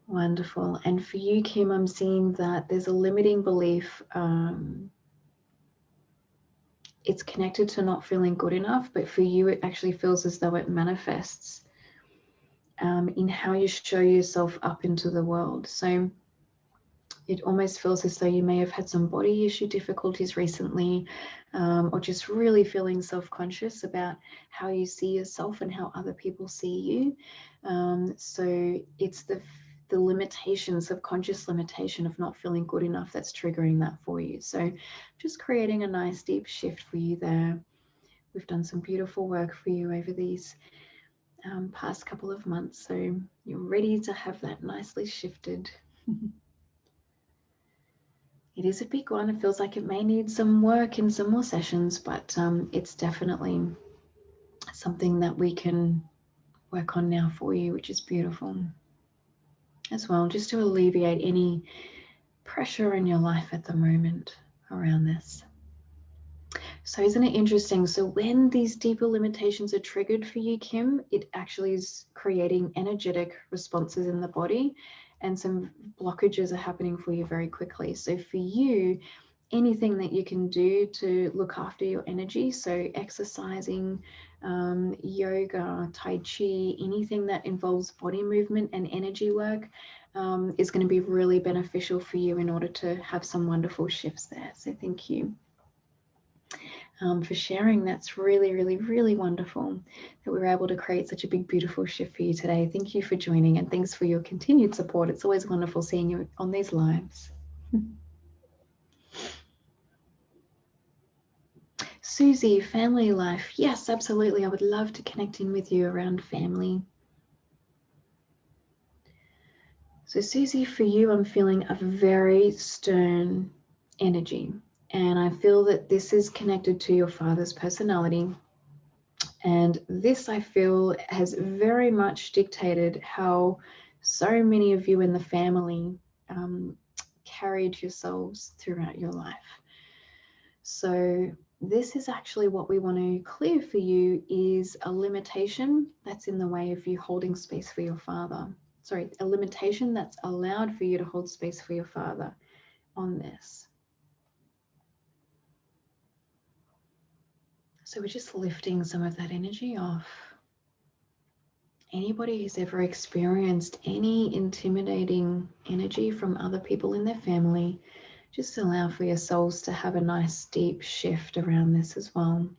Wonderful. And for you, Kim, I'm seeing that there's a limiting belief. It's connected to not feeling good enough, but for you, it actually feels as though it manifests in how you show yourself up into the world. So it almost feels as though you may have had some body issue difficulties recently, or just really feeling self-conscious about how you see yourself and how other people see you. So it's the limitation, subconscious limitation of not feeling good enough that's triggering that for you. So just creating a nice deep shift for you there. We've done some beautiful work for you over these past couple of months, so you're ready to have that nicely shifted. It is a big one. It feels like it may need some work and some more sessions, but it's definitely something that we can work on now for you, which is beautiful as well, just to alleviate any pressure in your life at the moment around this. So isn't it interesting? So when these deeper limitations are triggered for you, Kim, it actually is creating energetic responses in the body, and some blockages are happening for you very quickly. So for you, anything that you can do to look after your energy, so exercising, yoga, tai chi, anything that involves body movement and energy work, is going to be really beneficial for you in order to have some wonderful shifts there. So thank you for sharing. That's really, really, really wonderful that we were able to create such a big, beautiful shift for you today. Thank you for joining, and thanks for your continued support. It's always wonderful seeing you on these lives. Susie, family life. Yes, absolutely. I would love to connect in with you around family. So Susie, for you, I'm feeling a very stern energy. And I feel that this is connected to your father's personality. And this, I feel, has very much dictated how so many of you in the family carried yourselves throughout your life. So this is actually what we want to clear for you, is a limitation that's in the way of you holding space for your father. Sorry, a limitation that's allowed for you to hold space for your father on this. So we're just lifting some of that energy off. Anybody who's ever experienced any intimidating energy from other people in their family, just allow for your souls to have a nice deep shift around this as well.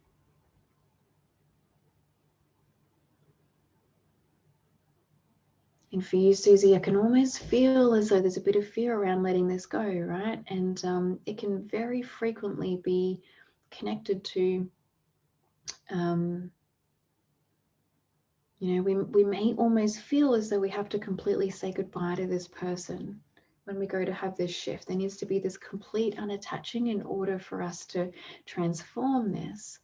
And for you, Susie, I can almost feel as though there's a bit of fear around letting this go, right? And it can very frequently be connected to, we may almost feel as though we have to completely say goodbye to this person when we go to have this shift. There needs to be this complete unattaching in order for us to transform this.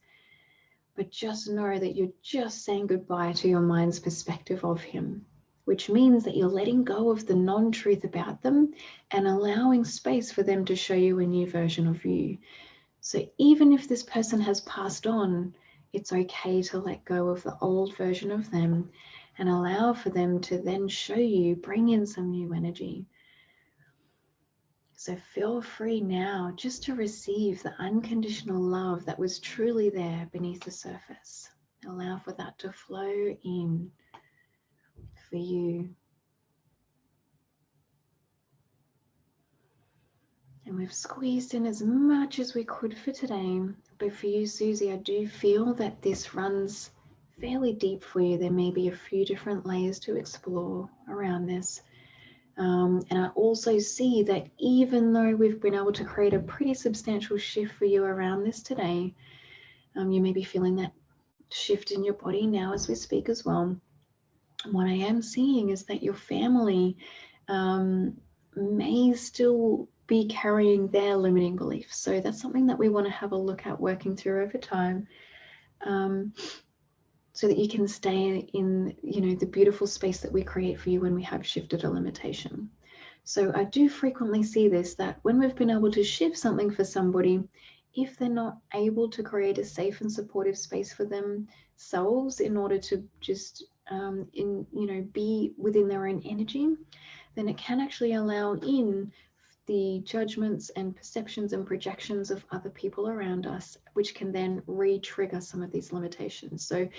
But just know that you're just saying goodbye to your mind's perspective of him, which means that you're letting go of the non-truth about them and allowing space for them to show you a new version of you. So even if this person has passed on, it's okay to let go of the old version of them and allow for them to then show you, bring in some new energy. So feel free now just to receive the unconditional love that was truly there beneath the surface. Allow for that to flow in for you. And we've squeezed in as much as we could for today. But for you, Susie, I do feel that this runs fairly deep for you. There may be a few different layers to explore around this. And I also see that even though we've been able to create a pretty substantial shift for you around this today, you may be feeling that shift in your body now as we speak as well. And what I am seeing is that your family may still be carrying their limiting beliefs. So that's something that we want to have a look at working through over time, so that you can stay in, the beautiful space that we create for you when we have shifted a limitation. So I do frequently see this, that when we've been able to shift something for somebody, if they're not able to create a safe and supportive space for themselves in order to just be within their own energy, then it can actually allow in the judgments and perceptions and projections of other people around us, which can then re-trigger some of these limitations. So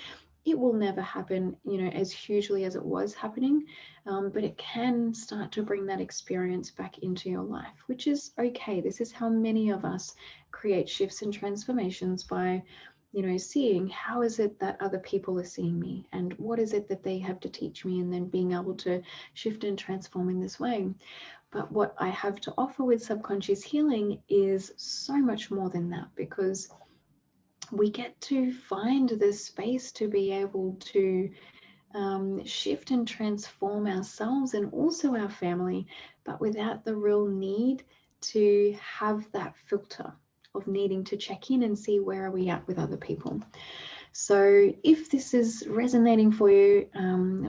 it will never happen, as hugely as it was happening, but it can start to bring that experience back into your life, which is okay. This is how many of us create shifts and transformations, by, seeing how is it that other people are seeing me, and what is it that they have to teach me, and then being able to shift and transform in this way. But what I have to offer with subconscious healing is so much more than that, because we get to find the space to be able to shift and transform ourselves and also our family, but without the real need to have that filter of needing to check in and see where are we at with other people. So if this is resonating for you,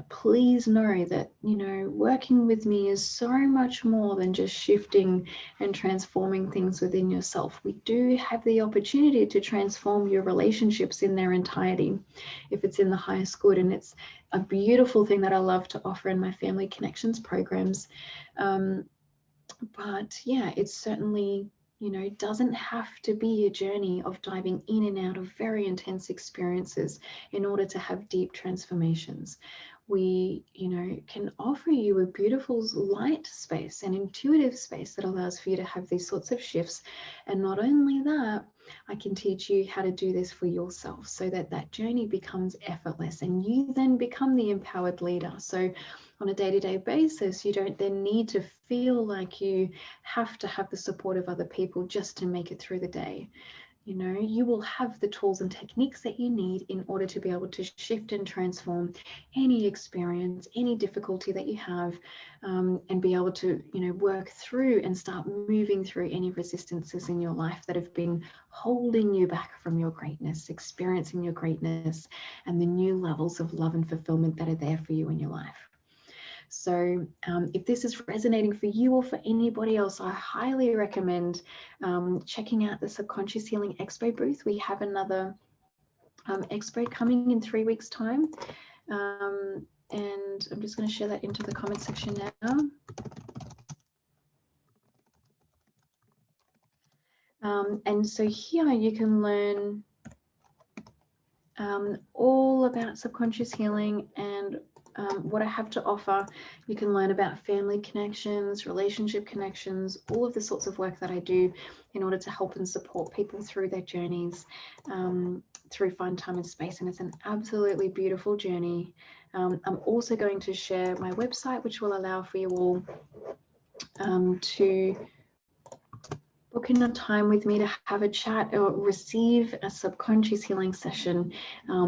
please know that, working with me is so much more than just shifting and transforming things within yourself. We do have the opportunity to transform your relationships in their entirety if it's in the highest good. And it's a beautiful thing that I love to offer in my family connections programs. But yeah, it's certainly, doesn't have to be a journey of diving in and out of very intense experiences in order to have deep transformations. We, can offer you a beautiful light space, an intuitive space that allows for you to have these sorts of shifts. And not only that, I can teach you how to do this for yourself so that that journey becomes effortless and you then become the empowered leader. So on a day-to-day basis, you don't then need to feel like you have to have the support of other people just to make it through the day. You will have the tools and techniques that you need in order to be able to shift and transform any experience, any difficulty that you have, and be able to, work through and start moving through any resistances in your life that have been holding you back from your greatness, experiencing your greatness, and the new levels of love and fulfillment that are there for you in your life. So if this is resonating for you or for anybody else, I highly recommend checking out the Subconscious Healing Expo booth. We have another Expo coming in 3 weeks' time. And I'm just going to share that into the comment section now. And so here you can learn all about subconscious healing and what I have to offer. You can learn about family connections, relationship connections, all of the sorts of work that I do in order to help and support people through their journeys, through Find Time and Space. And it's an absolutely beautiful journey. I'm also going to share my website, which will allow for you all to book in a time with me to have a chat or receive a subconscious healing session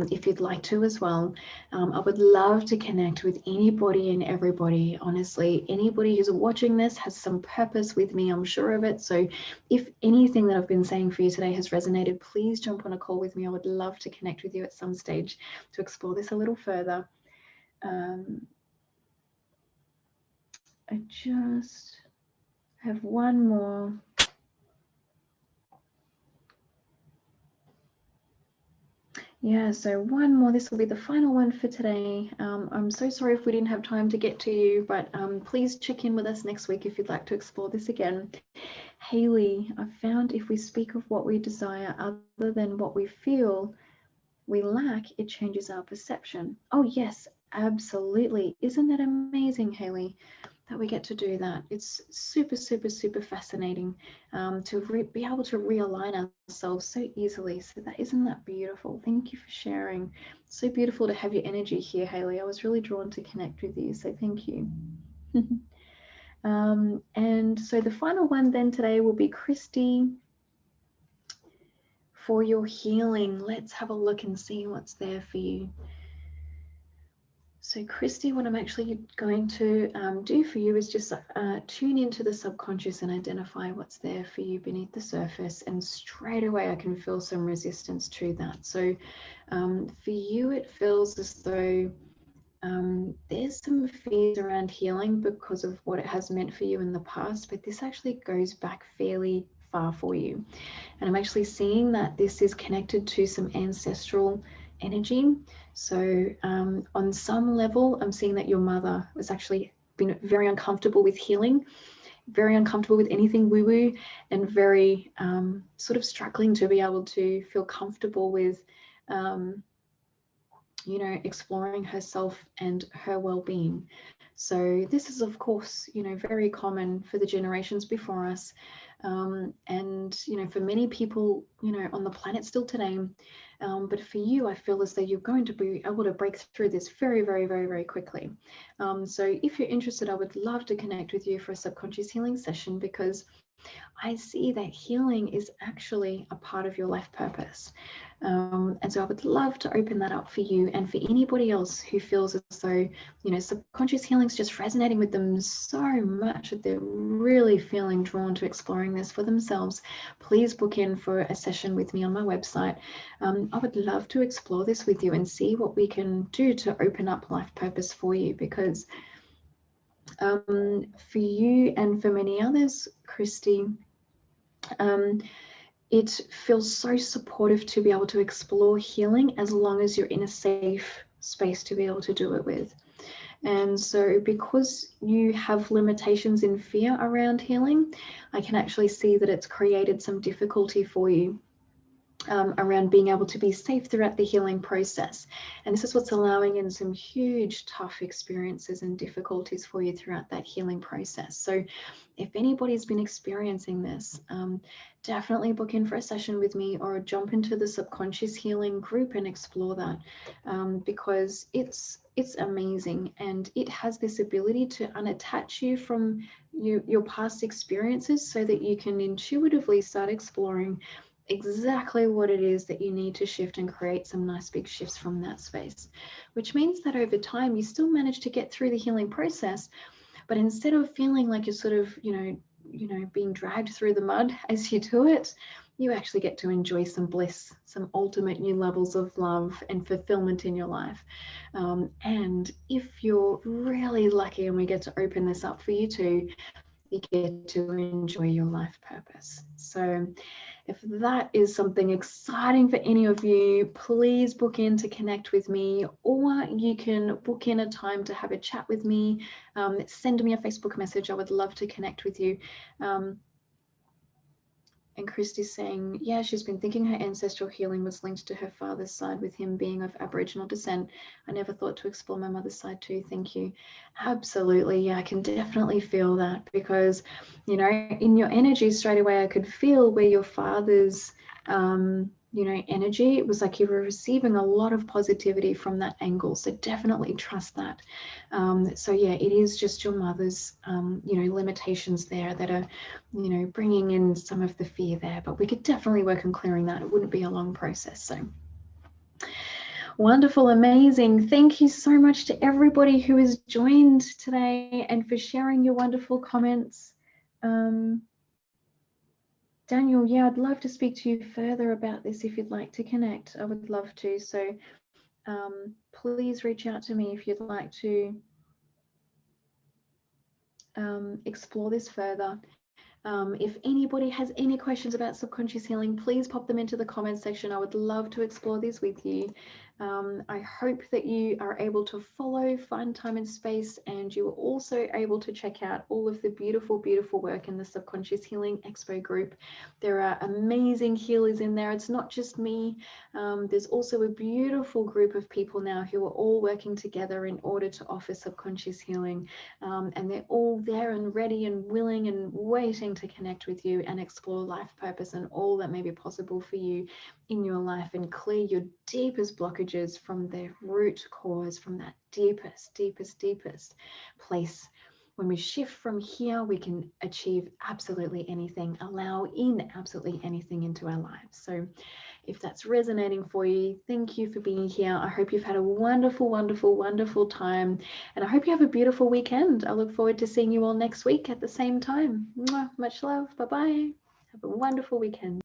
if you'd like to as well. I would love to connect with anybody and everybody. Honestly, anybody who's watching this has some purpose with me, I'm sure of it. So if anything that I've been saying for you today has resonated, please jump on a call with me. I would love to connect with you at some stage to explore this a little further. I just have one more. Yeah, so one more. This will be the final one for today. I'm so sorry if we didn't have time to get to you, but please check in with us next week if you'd like to explore this again. Haley, I found if we speak of what we desire other than what we feel we lack, it changes our perception. Oh, yes, absolutely. Isn't that amazing, Haley, that we get to do that? It's super, super, super fascinating to be able to realign ourselves so easily. So isn't that beautiful? Thank you for sharing. So beautiful to have your energy here, Haley. I was really drawn to connect with you, so thank you. And so the final one then today will be Christy. For your healing, let's have a look and see what's there for you. So Christy, what I'm actually going to do for you is just tune into the subconscious and identify what's there for you beneath the surface. And straight away, I can feel some resistance to that. So for you, it feels as though there's some fears around healing because of what it has meant for you in the past, but this actually goes back fairly far for you. And I'm actually seeing that this is connected to some ancestral energy. So on some level, I'm seeing that your mother was actually been very uncomfortable with healing, very uncomfortable with anything woo-woo, and very sort of struggling to be able to feel comfortable with exploring herself and her well-being. So this is, of course, very common for the generations before us. And, for many people, on the planet still today. But for you, I feel as though you're going to be able to break through this very, very, very, very quickly. So if you're interested, I would love to connect with you for a subconscious healing session, because I see that healing is actually a part of your life purpose. And so I would love to open that up for you and for anybody else who feels as though, subconscious healing is just resonating with them so much that they're really feeling drawn to exploring this for themselves. Please book in for a session with me on my website. I would love to explore this with you and see what we can do to open up life purpose for you, because for you and for many others, Christy, it feels so supportive to be able to explore healing as long as you're in a safe space to be able to do it with. And so because you have limitations in fear around healing, I can actually see that it's created some difficulty for you around being able to be safe throughout the healing process. And this is what's allowing in some huge tough experiences and difficulties for you throughout that healing process. So if anybody's been experiencing this, definitely book in for a session with me or jump into the subconscious healing group and explore that, because it's amazing, and it has this ability to unattach you from your past experiences so that you can intuitively start exploring exactly what it is that you need to shift and create some nice big shifts from that space, which means that over time you still manage to get through the healing process, but instead of feeling like you're sort of being dragged through the mud as you do it, you actually get to enjoy some bliss, some ultimate new levels of love and fulfillment in your life. And if you're really lucky and we get to open this up for you too, you get to enjoy your life purpose. So if that is something exciting for any of you, please book in to connect with me, or you can book in a time to have a chat with me. Send me a Facebook message. I would love to connect with you. And Christy's saying, yeah, she's been thinking her ancestral healing was linked to her father's side with him being of Aboriginal descent. I never thought to explore my mother's side too. Thank you. Absolutely. Yeah, I can definitely feel that, because, in your energy straight away, I could feel where your father's, energy, it was like you were receiving a lot of positivity from that angle. So definitely trust that. So yeah, it is just your mother's, limitations there that are, bringing in some of the fear there, but we could definitely work on clearing that. It wouldn't be a long process. So wonderful, amazing. Thank you so much to everybody who has joined today and for sharing your wonderful comments. Daniel, yeah, I'd love to speak to you further about this if you'd like to connect. I would love to. So please reach out to me if you'd like to explore this further. If anybody has any questions about subconscious healing, please pop them into the comments section. I would love to explore this with you. I hope that you are able to follow Find Time and Space, and you are also able to check out all of the beautiful, beautiful work in the Subconscious Healing Expo group. There are amazing healers in there. It's not just me. There's also a beautiful group of people now who are all working together in order to offer subconscious healing. And they're all there and ready and willing and waiting to connect with you and explore life purpose and all that may be possible for you in your life, and clear your deepest blockages from their root cause, from that deepest, deepest, deepest place. When we shift from here, we can achieve absolutely anything, allow in absolutely anything into our lives. So if that's resonating for you, thank you for being here. I hope you've had a wonderful, wonderful, wonderful time. And I hope you have a beautiful weekend. I look forward to seeing you all next week at the same time. Mwah, much love. Bye-bye. Have a wonderful weekend.